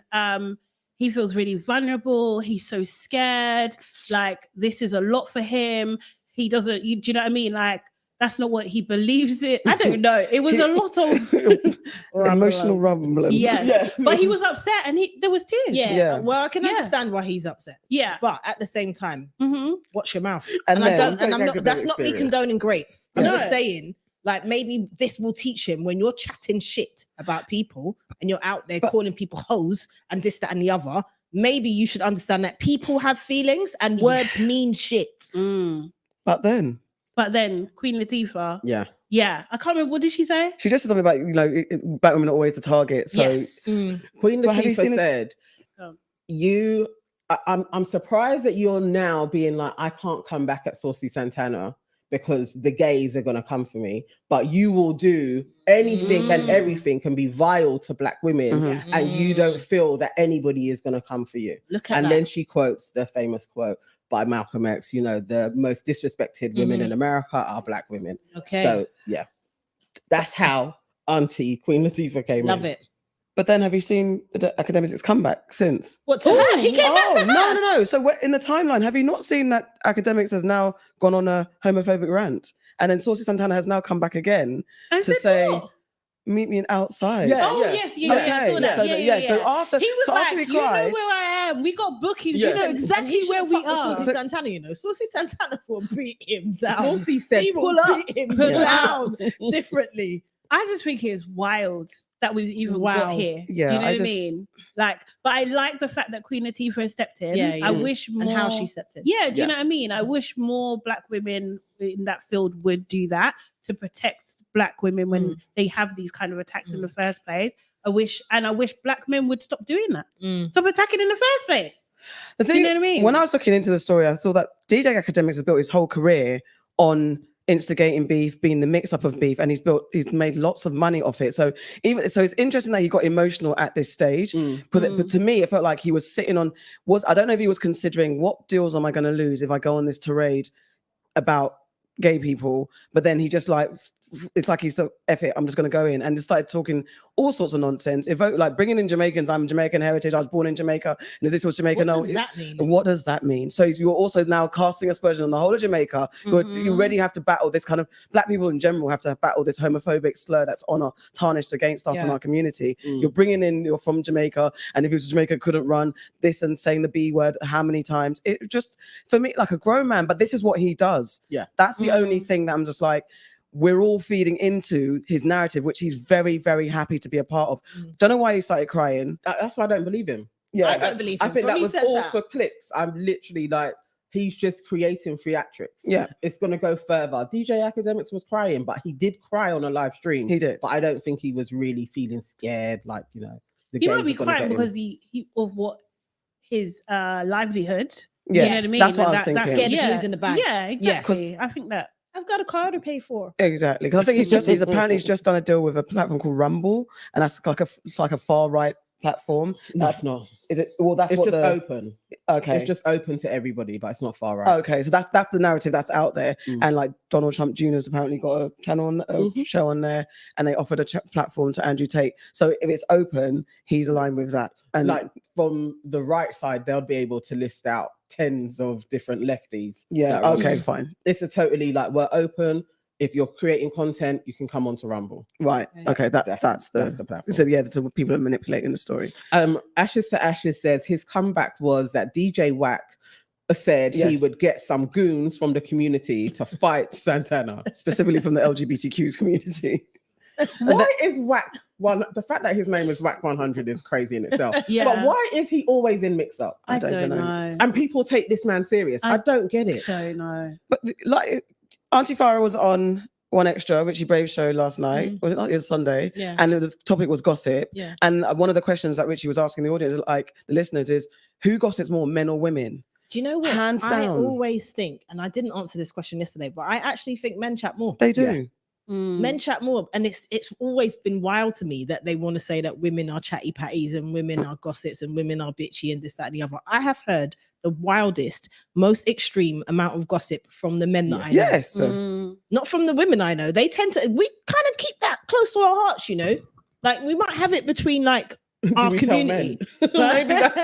Speaker 2: he feels really vulnerable. He's so scared. Like, this is a lot for him. He doesn't, do you know what I mean? Like, that's not what he believes it. I don't know. It was a lot of
Speaker 3: emotional rumbling.
Speaker 2: yes.
Speaker 1: Yes.
Speaker 2: But he was upset and there was tears.
Speaker 4: Yeah.
Speaker 3: Yeah.
Speaker 4: Well, I can
Speaker 2: Yeah.
Speaker 4: understand why he's upset,
Speaker 2: Yeah.
Speaker 4: but at the same time,
Speaker 2: Mhm.
Speaker 4: watch your mouth.
Speaker 3: And
Speaker 4: And I
Speaker 3: then-
Speaker 4: don't. And
Speaker 1: Take
Speaker 4: I'm not. That's
Speaker 1: academics
Speaker 4: not me
Speaker 1: serious.
Speaker 4: condoning great. I'm
Speaker 2: No.
Speaker 4: just saying, like, maybe this will teach him when you're chatting shit about people and you're out there
Speaker 3: But-
Speaker 4: calling people hoes and this, that, and the other. Maybe you should understand that people have feelings and words mean shit.
Speaker 2: Mm.
Speaker 3: But then
Speaker 2: But then Queen Latifah,
Speaker 1: Yeah.
Speaker 2: yeah, I can't remember, what did she say?
Speaker 3: she just said something about black women are always the target. So
Speaker 2: Yes.
Speaker 1: Queen
Speaker 3: But have you
Speaker 1: Latifah
Speaker 3: seen
Speaker 1: said,
Speaker 2: Oh.
Speaker 1: I'm surprised that you're now being like, I can't come back at Saucy Santana because the gays are going to come for me, but you will do anything and
Speaker 2: Mm.
Speaker 1: everything can be vile to black women,
Speaker 3: Mhm.
Speaker 1: and you don't feel that anybody is going to come for you.
Speaker 4: Look at
Speaker 1: And
Speaker 4: that.
Speaker 1: then she quotes the famous quote by Malcolm X, the most disrespected women in America are black women.
Speaker 4: Okay.
Speaker 1: So yeah, that's how Auntie Queen Latifah came
Speaker 4: Love
Speaker 1: in.
Speaker 4: it.
Speaker 3: but then have you seen the Academics comeback since?
Speaker 4: What to her? He came back to her.
Speaker 3: No. So in the timeline, have you not seen that Academics has now gone on a homophobic rant? And then Saucy Santana has now come back again
Speaker 2: And
Speaker 3: to
Speaker 2: said
Speaker 3: say,
Speaker 2: what?
Speaker 3: meet me outside.
Speaker 1: Yeah.
Speaker 2: Oh, yes, yeah, I saw that.
Speaker 3: So
Speaker 2: Yeah,
Speaker 3: so after
Speaker 2: He was
Speaker 3: so
Speaker 2: like,
Speaker 3: after he
Speaker 2: you know
Speaker 3: cried,
Speaker 2: where I am. We got bookings.
Speaker 1: Yeah.
Speaker 2: You know
Speaker 4: And
Speaker 2: exactly
Speaker 4: he
Speaker 2: where
Speaker 4: should've
Speaker 2: we
Speaker 4: fucked with
Speaker 2: are.
Speaker 4: Saucy Santana, Saucy Santana will beat him down.
Speaker 1: Saucy said,
Speaker 4: He will
Speaker 1: pull up.
Speaker 4: beat him
Speaker 2: Pull
Speaker 4: down differently.
Speaker 2: I just think it's wild that we've even
Speaker 4: Wow.
Speaker 2: got here.
Speaker 3: Yeah,
Speaker 2: do you know
Speaker 3: I
Speaker 2: what I
Speaker 3: just-
Speaker 2: mean? Like, but I like the fact that Queen Latifah has stepped in.
Speaker 4: Yeah, yeah.
Speaker 2: I wish more.
Speaker 4: And how she stepped in.
Speaker 2: Yeah, do you
Speaker 1: Yeah.
Speaker 2: know what I mean? I wish more Black women in that field would do that to protect Black women when they have these kind of attacks in the first place. I wish Black men would stop doing that. Stop attacking in the first place.
Speaker 3: The thing,
Speaker 2: you know what I mean?
Speaker 3: when I was looking into the story, I thought that DJ Akademiks has built his whole career on instigating beef, being the mix-up of beef, and he's made lots of money off it. So it's interesting that he got emotional at this stage. But to me, it felt like he was sitting on I don't know if he was considering what deals am I going to lose if I go on this tirade about gay people, but then he just like it's like he thought, F it, I'm just going to go in and just started talking all sorts of nonsense. Like bringing in Jamaicans, I'm Jamaican heritage, I was born in Jamaica, and if this was Jamaica,
Speaker 4: What does that mean?
Speaker 3: What does that mean? So you're also now casting aspersion on the whole of Jamaica. You already have to battle this kind of, Black people in general have to battle this homophobic slur that's tarnished against us in our community. You're bringing in, you're from Jamaica, and if you was Jamaica, couldn't run this and saying the B word how many times? It just, for me, like a grown man, but this is what he does.
Speaker 1: Yeah.
Speaker 3: That's the only thing that I'm just like, we're all feeding into his narrative, which he's very, very happy to be a part of. Don't know why he started crying.
Speaker 1: That's why I don't believe him.
Speaker 3: Yeah,
Speaker 4: I don't believe him.
Speaker 1: I think
Speaker 4: From
Speaker 1: that
Speaker 4: you
Speaker 1: was
Speaker 4: said
Speaker 1: all
Speaker 4: that.
Speaker 1: for clicks. I'm literally like, he's just creating theatrics.
Speaker 3: Yeah.
Speaker 1: It's going to go further. DJ Akademiks was crying, but he did cry on a live stream.
Speaker 3: He did.
Speaker 1: But I don't think he was really feeling scared, like, you know. The
Speaker 2: He
Speaker 1: gays
Speaker 2: might be
Speaker 1: are gonna
Speaker 2: crying
Speaker 1: get him.
Speaker 2: because he of what his livelihood.
Speaker 3: Yeah,
Speaker 2: you know what I mean?
Speaker 3: that's what I was
Speaker 2: And
Speaker 3: thinking.
Speaker 4: Scared of losing the bag.
Speaker 2: Yeah, exactly. I think that.
Speaker 4: I've got a car to pay for.
Speaker 3: Exactly, because I think he's apparently just done a deal with a platform called Rumble, and that's like a far right platform.
Speaker 1: No, it's not.
Speaker 3: Is it? Well, that's
Speaker 1: It's
Speaker 3: what
Speaker 1: just
Speaker 3: the
Speaker 1: open.
Speaker 3: okay.
Speaker 1: It's just open to everybody, but it's not far right.
Speaker 3: Okay, so that's the narrative that's out there, and like Donald Trump Jr.'s apparently got a channel on a show on there, and they offered a platform to Andrew Tate. So if it's open, he's aligned with that. And
Speaker 1: like from the right side, they'll be able to list out tens of different lefties.
Speaker 3: yeah,
Speaker 1: that are-
Speaker 3: okay, fine,
Speaker 1: It's a totally like, we're open. If you're creating content, you can come onto Rumble.
Speaker 3: right, okay, that's the
Speaker 1: platform.
Speaker 3: so yeah, the people are manipulating the story.
Speaker 1: Ashes to Ashes says his comeback was that DJ Wack said he
Speaker 3: Yes.
Speaker 1: would get some goons from the community to fight Santana.
Speaker 3: Specifically from the LGBTQ community.
Speaker 1: Why is Wack one? The fact that his name is Wack 100 is crazy in itself.
Speaker 2: Yeah.
Speaker 1: But why is he always in mix up?
Speaker 2: I don't
Speaker 3: even
Speaker 2: know.
Speaker 1: And people take this man serious. I don't get it.
Speaker 2: Don't know.
Speaker 3: But like Auntie Farah was on One Extra, Richie Brave's show last night. Was it not? It was Sunday.
Speaker 4: Yeah.
Speaker 3: And the topic was gossip.
Speaker 4: Yeah.
Speaker 3: And one of the questions that Richie was asking the audience, like the listeners, is who gossips more, men or women?
Speaker 4: Do you know what?
Speaker 3: Hands
Speaker 4: I
Speaker 3: down.
Speaker 4: always think, and I didn't answer this question yesterday, but I actually think men chat more.
Speaker 3: They do.
Speaker 4: Men chat more, and it's always been wild to me that they want to say that women are chatty patties and women are gossips and women are bitchy and this, that, and the other. I have heard the wildest, most extreme amount of gossip from the men that I know.
Speaker 3: Yes.
Speaker 4: Not from the women I know. They tend to, we kind of keep that close to our hearts, you know. Like we might have it between like our
Speaker 1: we tell
Speaker 4: community.
Speaker 1: Maybe that's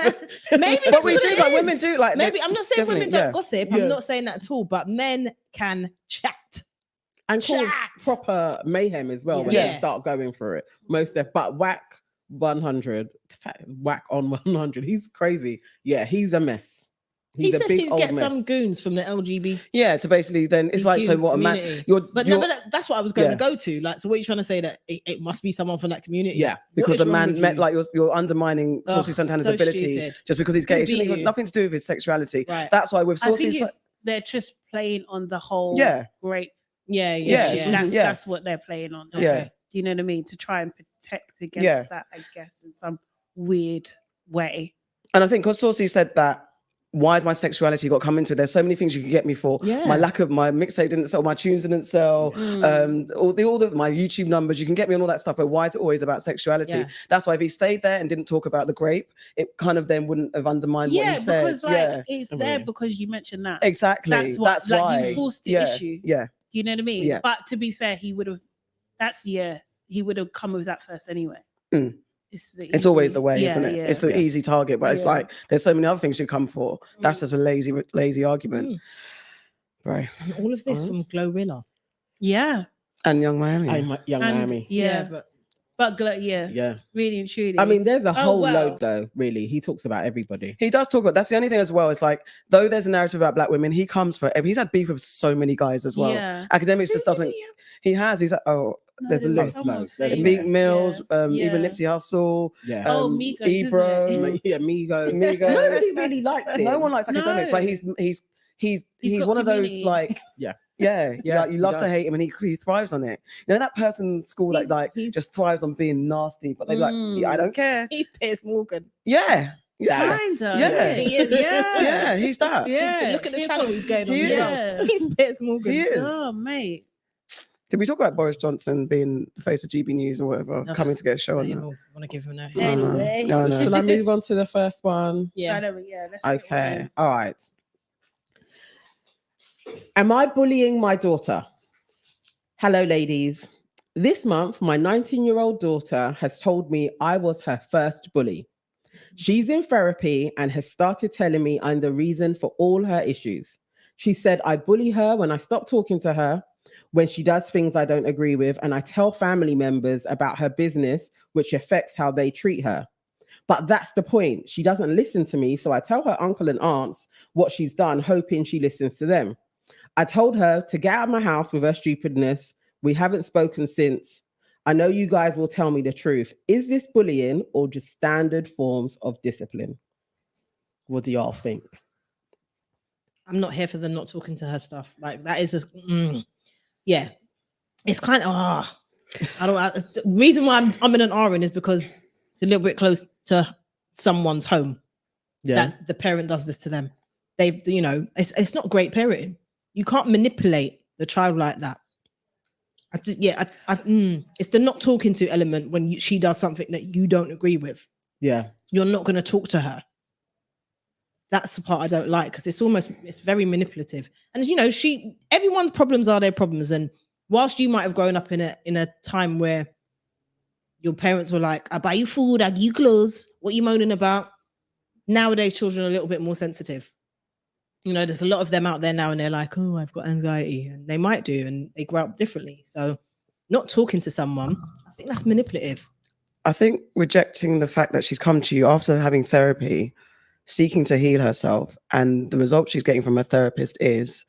Speaker 4: Maybe
Speaker 3: But
Speaker 4: that's
Speaker 3: we
Speaker 4: what
Speaker 3: do,
Speaker 4: it
Speaker 3: like
Speaker 4: is.
Speaker 3: women do, like
Speaker 4: Maybe I'm not saying women
Speaker 3: definitely,
Speaker 4: don't
Speaker 3: yeah.
Speaker 4: gossip.
Speaker 1: Yeah.
Speaker 4: I'm not saying that at all. But men can chat.
Speaker 1: and cause
Speaker 4: Chat.
Speaker 1: proper mayhem as well when
Speaker 4: Yeah.
Speaker 1: they start going for it. But Wack 100, Wack on 100, he's crazy. Yeah, he's a mess.
Speaker 4: He
Speaker 1: He's a
Speaker 4: said
Speaker 1: big
Speaker 4: he'd
Speaker 1: old
Speaker 4: get
Speaker 1: mess.
Speaker 4: some goons from the LGBT.
Speaker 3: Yeah, to basically then it's like, so what a man
Speaker 4: community.
Speaker 3: you're
Speaker 4: But
Speaker 3: you're-
Speaker 4: no, but that's what I was going
Speaker 3: Yeah.
Speaker 4: to go to. Like, so what are you trying to say, that it must be someone from that community?
Speaker 1: Yeah,
Speaker 3: because
Speaker 1: What
Speaker 3: a
Speaker 1: is wrong
Speaker 3: man
Speaker 1: with
Speaker 3: met
Speaker 1: you?
Speaker 3: like you're undermining
Speaker 4: Ugh,
Speaker 3: Saucy Santana's
Speaker 4: so
Speaker 3: ability
Speaker 4: stupid.
Speaker 3: just because he's gay.
Speaker 4: Could
Speaker 3: It shouldn't
Speaker 4: be
Speaker 3: have
Speaker 4: you.
Speaker 3: nothing to do with his sexuality.
Speaker 4: Right.
Speaker 3: That's why with
Speaker 2: I
Speaker 3: Saucy,
Speaker 2: think they're just playing on the whole
Speaker 3: Yeah.
Speaker 2: great.
Speaker 4: Yeah.
Speaker 3: Yes.
Speaker 2: That's what they're playing on.
Speaker 3: Yeah.
Speaker 2: Do you know what I mean? To try and protect against
Speaker 3: Yeah.
Speaker 2: that, I guess, in some weird way.
Speaker 3: and I think because Saucy said that, why is my sexuality got to come into it? There's so many things you can get me for.
Speaker 4: Yeah.
Speaker 3: My lack of my mixtape didn't sell, my tunes didn't sell, all the my YouTube numbers, you can get me on all that stuff, but why is it always about sexuality?
Speaker 4: Yeah.
Speaker 3: That's why if he stayed there and didn't talk about the grape, it kind of then wouldn't have undermined what
Speaker 2: Yeah,
Speaker 3: he said.
Speaker 2: because like
Speaker 3: Yeah,
Speaker 2: it's
Speaker 1: I
Speaker 2: there
Speaker 1: mean,
Speaker 2: because you mentioned that.
Speaker 3: exactly.
Speaker 2: That's what,
Speaker 3: That's
Speaker 2: like,
Speaker 3: why
Speaker 2: you forced the
Speaker 3: yeah.
Speaker 2: issue.
Speaker 3: Yeah,
Speaker 2: Do you know what I mean?
Speaker 3: Yeah.
Speaker 2: But to be fair, he would have. He would have come with that first anyway.
Speaker 3: Mm.
Speaker 2: It's
Speaker 3: always the way,
Speaker 2: yeah,
Speaker 3: isn't it?
Speaker 2: yeah.
Speaker 3: It's the easy target, but it's
Speaker 2: Yeah.
Speaker 3: like there's so many other things you come for. That's just a lazy argument, right?
Speaker 4: And all of this from GloRilla.
Speaker 2: Yeah.
Speaker 3: And Young Miami.
Speaker 1: Young
Speaker 2: And-
Speaker 1: Miami.
Speaker 2: Yeah.
Speaker 4: but
Speaker 2: But yeah,
Speaker 1: Yeah.
Speaker 2: really and truly.
Speaker 1: I mean, there's a whole
Speaker 2: wow.
Speaker 1: load though, really. He talks about everybody.
Speaker 3: He does talk about, that's the only thing as well. It's like, though there's a narrative about black women, he comes for he's had beef with so many guys as well.
Speaker 2: Yeah.
Speaker 3: Academics just doesn't, he's like, oh, there's a
Speaker 2: there was
Speaker 3: list.
Speaker 2: someone
Speaker 1: Loads.
Speaker 2: saying
Speaker 3: Meek
Speaker 2: that.
Speaker 3: Mills,
Speaker 2: Yeah.
Speaker 3: even Nipsey Hussle,
Speaker 1: Yeah.
Speaker 2: Migos, isn't
Speaker 3: Ebro,
Speaker 2: it?
Speaker 1: Yeah, Migos.
Speaker 3: Migos.
Speaker 1: Nobody really likes it.
Speaker 3: No one likes Academics, but
Speaker 2: No.
Speaker 3: he's
Speaker 2: got
Speaker 3: one of those
Speaker 2: community.
Speaker 3: like,
Speaker 1: Yeah.
Speaker 3: yeah,
Speaker 1: Yeah,
Speaker 3: you
Speaker 1: he
Speaker 3: love to
Speaker 1: does.
Speaker 3: hate him, and he thrives on it. You know that person in school that like
Speaker 1: he's-
Speaker 3: just thrives on being nasty, but they're like, yeah, I don't care.
Speaker 4: He's Piers Morgan.
Speaker 3: Yeah, yeah,
Speaker 2: Kinda.
Speaker 3: Yeah.
Speaker 4: He is.
Speaker 3: yeah, he's that.
Speaker 2: Yeah.
Speaker 4: Look at the
Speaker 2: Hip
Speaker 4: channel
Speaker 2: hop.
Speaker 4: he's going on.
Speaker 3: He
Speaker 4: as well.
Speaker 2: is.
Speaker 4: He's Piers Morgan.
Speaker 3: He is.
Speaker 2: Oh, mate.
Speaker 3: Did we talk about Boris Johnson being the face of GB News and whatever,
Speaker 4: No.
Speaker 3: coming to get a show
Speaker 4: I
Speaker 3: on
Speaker 4: don't
Speaker 3: that?
Speaker 4: even want to give him no.
Speaker 2: Anyway.
Speaker 3: No.
Speaker 1: Shall I move on to the first one?
Speaker 4: Yeah.
Speaker 2: Let's get
Speaker 1: Okay.
Speaker 2: one.
Speaker 1: All right. Am I bullying my daughter? Hello, ladies. This month, my 19-year-old daughter has told me I was her first bully. She's in therapy and has started telling me I'm the reason for all her issues. She said I bully her when I stop talking to her, when she does things I don't agree with, and I tell family members about her business, which affects how they treat her. But that's the point. She doesn't listen to me, so I tell her uncle and aunts what she's done, hoping she listens to them. I told her to get out of my house with her stupidness. We haven't spoken since. I know you guys will tell me the truth. Is this bullying or just standard forms of discipline? What do y'all think?
Speaker 4: I'm not here for the not talking to her stuff. Like that is yeah. It's kind of the reason why I'm in an R-in is because it's a little bit close to someone's home.
Speaker 1: Yeah.
Speaker 4: That the parent does this to them. They've, it's not great parenting. You can't manipulate the child like that. It's the not talking to element when she does something that you don't agree with.
Speaker 1: Yeah.
Speaker 4: You're not going to talk to her. That's the part I don't like because it's very manipulative. And everyone's problems are their problems. And whilst you might have grown up in a time where your parents were like, I buy you food, I give you clothes, what are you moaning about? Nowadays, children are a little bit more sensitive. There's a lot of them out there now and they're like, oh, I've got anxiety. And they might do, and they grow up differently. So not talking to someone, I think that's manipulative.
Speaker 3: I think rejecting the fact that she's come to you after having therapy, seeking to heal herself, and the result she's getting from her therapist is,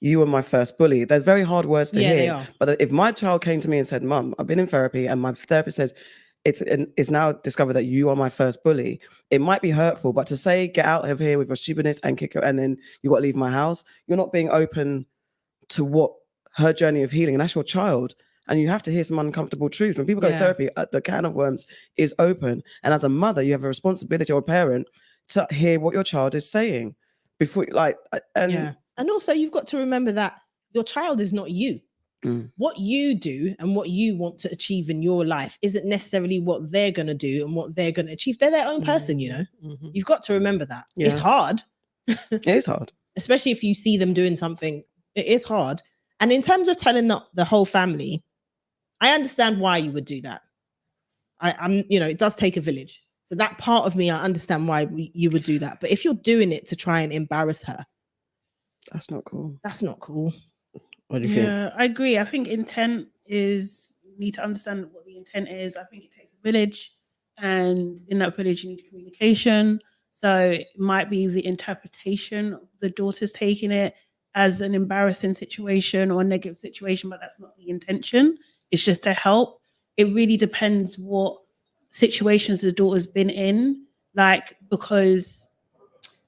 Speaker 3: you were my first bully. There's very hard words to hear.
Speaker 4: They are.
Speaker 3: But if my child came to me and said, Mum, I've been in therapy, and my therapist says, it's now discovered that you are my first bully, it might be hurtful, but to say get out of here with your stupidness and kick her and then you got to leave my house, you're not being open to what her journey of healing, and that's your child, and you have to hear some uncomfortable truths. When people go to therapy, the can of worms is open, and as a mother you have a responsibility, or a parent, to hear what your child is saying before
Speaker 4: and also you've got to remember that your child is not you. What you do and what you want to achieve in your life isn't necessarily what they're going to do and what they're going to achieve. They're their own person,
Speaker 1: Mm-hmm.
Speaker 4: You've got to remember that.
Speaker 3: Yeah.
Speaker 4: It's hard.
Speaker 3: It is hard.
Speaker 4: Especially if you see them doing something. It is hard. And in terms of telling the whole family, I understand why you would do that. It does take a village. So that part of me, I understand why you would do that. But if you're doing it to try and embarrass her,
Speaker 3: that's not cool.
Speaker 4: That's not cool.
Speaker 1: What do you think?
Speaker 2: Yeah, I agree. I think intent is, you need to understand what the intent is. I think it takes a village, and in that village you need communication. So it might be the interpretation the daughter's taking it as an embarrassing situation or a negative situation, but that's not the intention. It's just to help. It really depends what situations the daughter's been in, because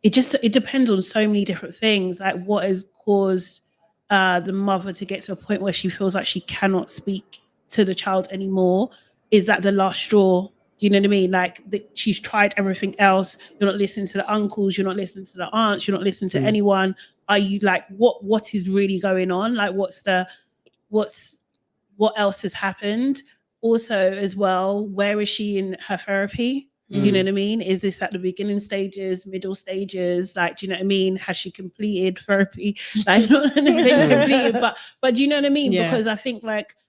Speaker 2: it depends on so many different things, like what has caused the mother to get to a point where she feels like she cannot speak to the child anymore. Is that the last straw? Do you know what I mean? She's tried everything else. You're not listening to the uncles. You're not listening to the aunts. You're not listening to anyone. Are you what is really going on? What else has happened? Also, as well, where is she in her therapy? You know what I mean? Is this at the beginning stages, middle stages? Do you know what I mean? Has she completed therapy? Not anything completed, but do you know what I mean?
Speaker 4: Yeah.
Speaker 2: Because I think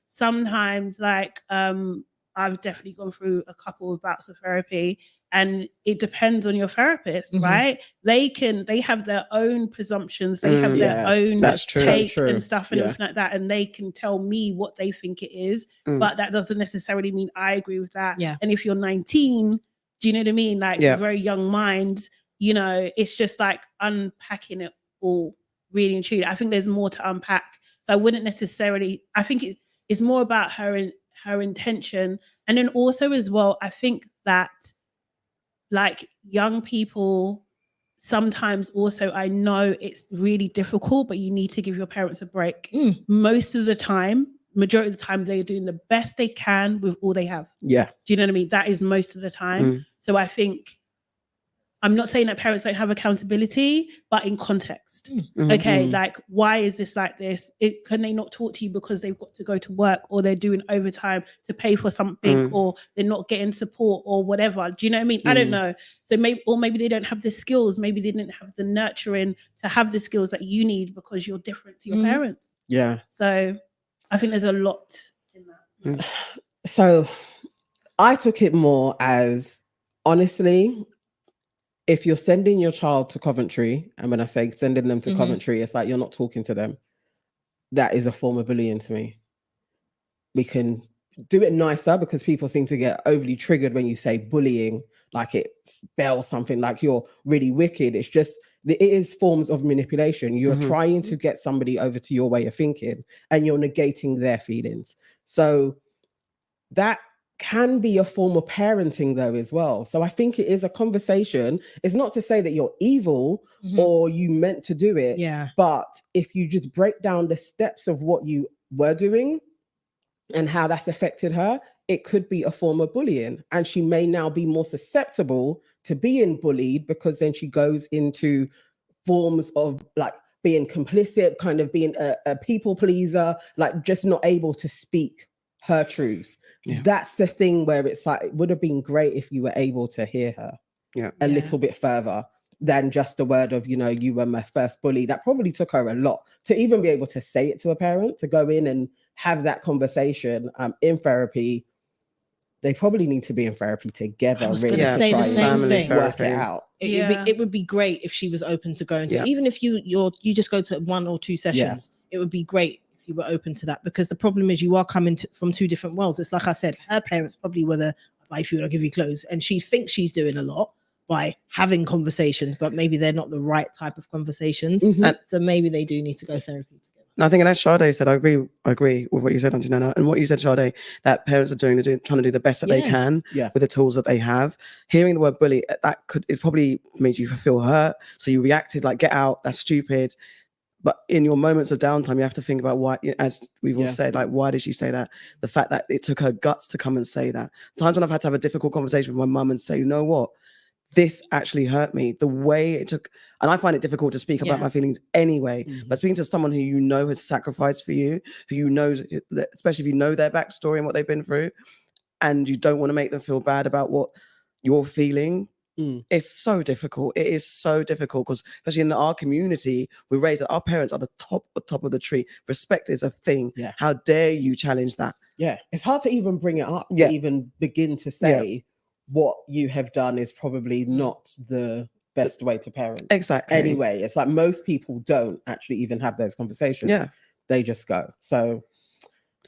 Speaker 2: sometimes I've definitely gone through a couple of bouts of therapy, and it depends on your therapist, right? They have their own presumptions, they have their own
Speaker 3: That's true.
Speaker 2: take
Speaker 1: So true.
Speaker 2: and stuff and
Speaker 1: Yeah.
Speaker 2: everything like that, and they can tell me what they think it is, but that doesn't necessarily mean I agree with that.
Speaker 4: Yeah.
Speaker 2: And if you're 19, do you know what I mean? Like very young minds, you know, it's just like unpacking it all really and truly. I think there's more to unpack. So I wouldn't necessarily, I think it's more about her intention. And then also as well, I think that like young people sometimes also, I know it's really difficult, but you need to give your parents a break. Most of the time, majority of the time, they're doing the best they can with all they have.
Speaker 1: Yeah.
Speaker 2: Do you know what I mean? That is most of the time. So I think, I'm not saying that parents don't have accountability, but in context. Okay, like, why is this like this? Can they not talk to you because they've got to go to work, or they're doing overtime to pay for something, or they're not getting support or whatever? Do you know what I mean? I don't know. So maybe they don't have the skills. Maybe they didn't have the nurturing to have the skills that you need because you're different to your parents.
Speaker 1: Yeah.
Speaker 2: So I think there's a lot in that.
Speaker 1: So I took it more as, honestly, if you're sending your child to Coventry, and when I say sending them to Coventry, it's like you're not talking to them. That is a form of bullying to me. We can do it nicer, because people seem to get overly triggered when you say bullying, like it spells something like you're really wicked. It's just, it is forms of manipulation. You're trying to get somebody over to your way of thinking, and you're negating their feelings. So that can be a form of parenting though as well. So I think it is a conversation. It's not to say that you're evil or you meant to do it.
Speaker 4: Yeah.
Speaker 1: But if you just break down the steps of what you were doing and how that's affected her, it could be a form of bullying. And she may now be more susceptible to being bullied, because then she goes into forms of like being complicit, kind of being a people pleaser, like just not able to speak her truths. That's the thing where it's like, it would have been great if you were able to hear her a little bit further than just the word of, you know, you were my first bully. That probably took her a lot to even be able to say it to a parent, to go in and have that conversation in therapy. They probably need to be in therapy together.
Speaker 4: I was
Speaker 1: really,
Speaker 4: going to say the same thing.
Speaker 1: Work it out.
Speaker 4: It would be great if she was open to going to, even if you just go to 1 or 2 sessions, it would be great if you were open to that, because the problem is you are coming from 2 different worlds. It's like I said, her parents probably were the buy food, I'll give you clothes, and she thinks she's doing a lot by having conversations, but maybe they're not the right type of conversations. And so maybe they do need to go therapy together.
Speaker 3: I think, and as Sade said, I agree with what you said, Auntie Nana, and what you said, Sade, that parents are trying to do the best that they can with the tools that they have. Hearing the word bully, it probably made you feel hurt, so you reacted like, get out, that's stupid. But in your moments of downtime, you have to think about why, as we've all said, like, why did she say that? The fact that it took her guts to come and say that. Times when I've had to have a difficult conversation with my mum and say, you know what? This actually hurt me. The way it took, and I find it difficult to speak about my feelings anyway, but speaking to someone who you know has sacrificed for you, who you know, especially if you know their backstory and what they've been through, and you don't want to make them feel bad about what you're feeling, it's so difficult. It is so difficult, because especially in our community, we're raised that our parents are the top of the tree. Respect is a thing.
Speaker 1: Yeah.
Speaker 3: How dare you challenge that?
Speaker 1: Yeah. It's hard to even bring it up, to even begin to say what you have done is probably not the best way to parent.
Speaker 3: Exactly.
Speaker 1: Anyway, it's like most people don't actually even have those conversations. Yeah. They just go. So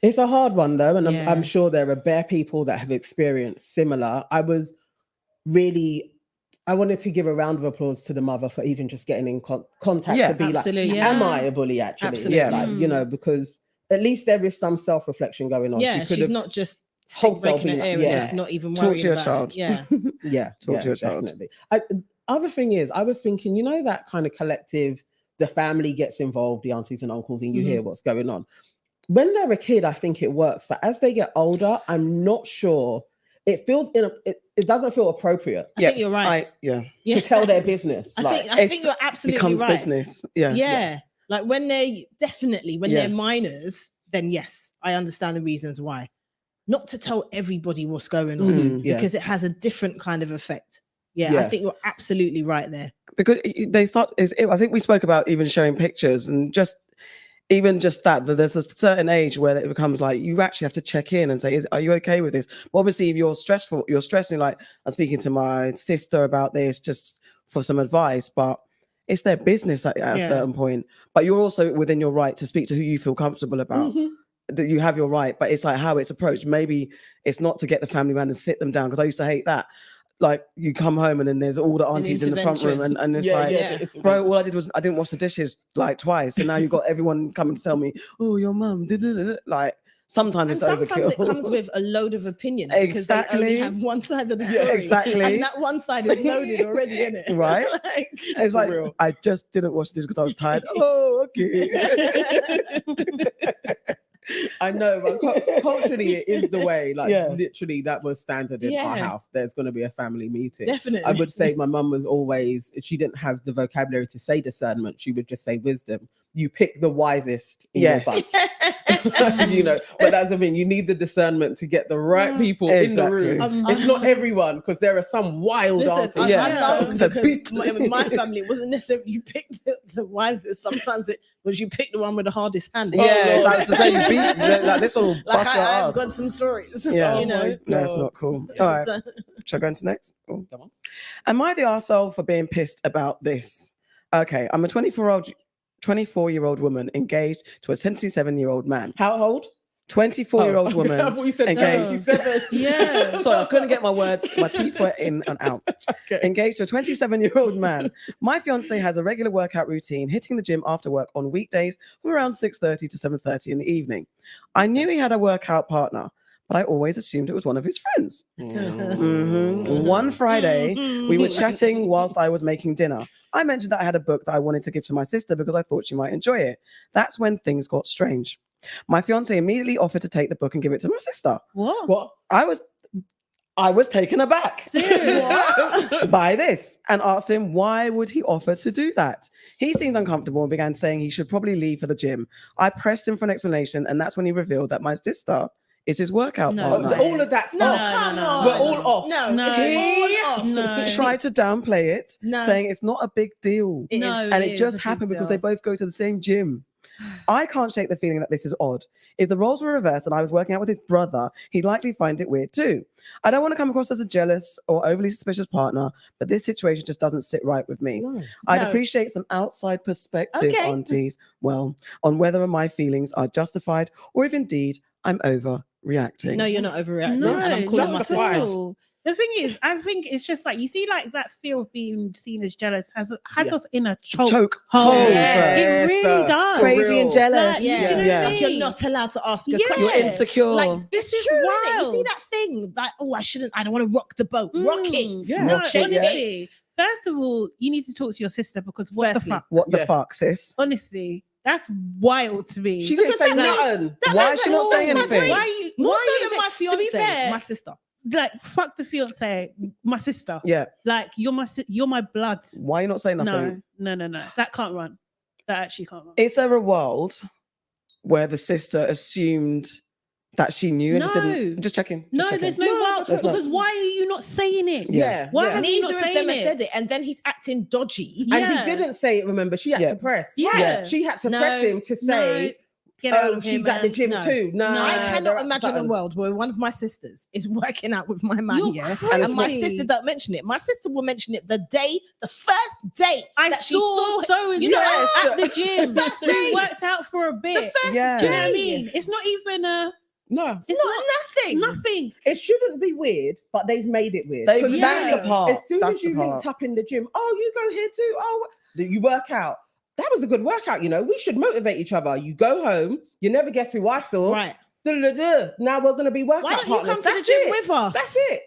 Speaker 1: it's a hard one though. And I'm sure there are bare people that have experienced similar. I wanted to give a round of applause to the mother for even just getting in contact to be like, am I a bully actually?
Speaker 4: Absolutely.
Speaker 1: Yeah. Like, you know, because at least there is some self-reflection going on.
Speaker 4: Yeah, she's not just breaking her ear and just not even worrying
Speaker 3: Talk to your
Speaker 4: about
Speaker 3: child.
Speaker 4: it. Yeah.
Speaker 3: Talk to your child.
Speaker 1: Definitely. Other thing is, I was thinking, you know, that kind of collective, the family gets involved, the aunties and uncles, and you hear what's going on. When they're a kid, I think it works. But as they get older, I'm not sure. It feels it doesn't feel appropriate.
Speaker 4: I think you're right.
Speaker 1: To tell their business.
Speaker 4: I think you're absolutely
Speaker 3: becomes
Speaker 4: right.
Speaker 3: Business. Yeah.
Speaker 4: Like when they're minors, then yes, I understand the reasons why. Not to tell everybody what's going on because it has a different kind of effect. I think you're absolutely right there.
Speaker 3: Because they thought I think we spoke about even showing pictures, and just even just that there's a certain age where it becomes like you actually have to check in and say, are you okay with this? But obviously, if you're stressing. Like, I'm speaking to my sister about this just for some advice, but it's their business at a certain point. But you're also within your right to speak to who you feel comfortable about. That you have your right, but it's like how it's approached. Maybe it's not to get the family around and sit them down, because I used to hate that. Like, you come home and then there's all the aunties in the front room, and it's bro, all I did was I didn't wash the dishes like twice, and now you've got everyone coming to tell me, oh, your mum did it. Like, sometimes it's overkill.
Speaker 4: Sometimes it comes with a load of opinions because they only have one side of the story.
Speaker 3: Exactly.
Speaker 4: And that one side is loaded already, isn't it?
Speaker 3: Right? It's like, real. I just didn't wash this because I was tired. Oh, okay.
Speaker 1: I know, but culturally it is the way. Like, literally, that was standard in our house. There's going to be a family meeting.
Speaker 4: Definitely.
Speaker 1: I would say my mum was always, she didn't have the vocabulary to say discernment. She would just say wisdom. You pick the wisest in your bus. You know, but that's the thing. You need the discernment to get the right people in the room. It's not everyone, because there are some wild answers.
Speaker 4: I love because my family wasn't necessarily you pick the wisest. Sometimes it was you pick the one with the hardest hand.
Speaker 3: It's the same beat. Like, this one will bust your ass.
Speaker 4: I've got some stories.
Speaker 3: Yeah,
Speaker 4: you know.
Speaker 3: No, it's not cool. All right, shall I go into next? Oh. Come on. Am I the arsehole for being pissed about this? Okay, I'm a 24-year-old woman engaged to a 77-year-old man.
Speaker 1: How old?
Speaker 3: 24-year-old woman.
Speaker 1: I thought you said
Speaker 3: engaged.
Speaker 1: 77.
Speaker 3: Yeah. Sorry, I couldn't get my words. My teeth were in and out. Okay. Engaged to a 27-year-old man. My fiance has a regular workout routine, hitting the gym after work on weekdays from around 6:30 to 7:30 in the evening. I knew he had a workout partner, but I always assumed it was one of his friends. One Friday, we were chatting whilst I was making dinner. I mentioned that I had a book that I wanted to give to my sister because I thought she might enjoy it. That's when things got strange. My fiance immediately offered to take the book and give it to my sister.
Speaker 1: What?
Speaker 3: I was taken aback by this and asked him why would he offer to do that. He seemed uncomfortable and began saying he should probably leave for the gym. I pressed him for an explanation, and that's when he revealed that my sister is his workout partner.
Speaker 1: All of that's off. We're all off.
Speaker 3: He tried to downplay it, saying it's not a big deal. It just happened because they both go to the same gym. I can't shake the feeling that this is odd. If the roles were reversed and I was working out with his brother, he'd likely find it weird too. I don't want to come across as a jealous or overly suspicious partner, but this situation just doesn't sit right with me. I'd appreciate some outside perspective, aunties, on whether my feelings are justified or if indeed I'm overreacting.
Speaker 4: No, you're not overreacting.
Speaker 2: No,
Speaker 4: and I'm calling my sister.
Speaker 2: The thing is, I think it's just like, you see, like that fear of being seen as jealous has us in a choke hole. It really does.
Speaker 3: Crazy and jealous.
Speaker 2: Like, do you know what I mean?
Speaker 4: You're not allowed to ask a question.
Speaker 3: You're insecure.
Speaker 4: Like, this is wild. You see that thing? Like, I don't want to rock the boat. Rock it.
Speaker 2: Honestly, first of all, you need to talk to your sister, because what the fuck?
Speaker 3: What the fuck, sis?
Speaker 2: Honestly, that's wild to me.
Speaker 1: She didn't say nothing.
Speaker 3: Why is she not saying anything?
Speaker 4: More so than my fiance, my sister.
Speaker 2: Like, fuck the fiance, my sister.
Speaker 3: Yeah.
Speaker 2: Like, you're my blood.
Speaker 3: Why are you not saying nothing?
Speaker 2: No. That can't run. That actually can't run.
Speaker 3: Is there a world where the sister assumed that she knew and just didn't? Just checking.
Speaker 2: There's no world. Because why are you not saying it? Why have you not
Speaker 4: Neither of them have said it, and then he's acting dodgy.
Speaker 1: And he didn't say it, remember? She had to press. She had to press him to say...
Speaker 2: Get out of here,
Speaker 1: she's at the gym too. No,
Speaker 4: I cannot imagine a world where one of my sisters is working out with my man, and my sister don't mention it. My sister will mention it the first day
Speaker 2: she saw so at the gym. We worked out for a bit.
Speaker 4: The first day.
Speaker 2: Do you know what I mean? It's not even a...
Speaker 1: No,
Speaker 4: it's not
Speaker 2: nothing.
Speaker 1: It shouldn't be weird, but they've made it weird.
Speaker 3: That's the part.
Speaker 1: As soon as you linked up in the gym, you go here too. You work out. That was a good workout, we should motivate each other. You go home, you never guess who I saw.
Speaker 4: Right.
Speaker 1: Now we're going to be workout partners.
Speaker 4: Why don't you come to the gym with us?
Speaker 1: That's it.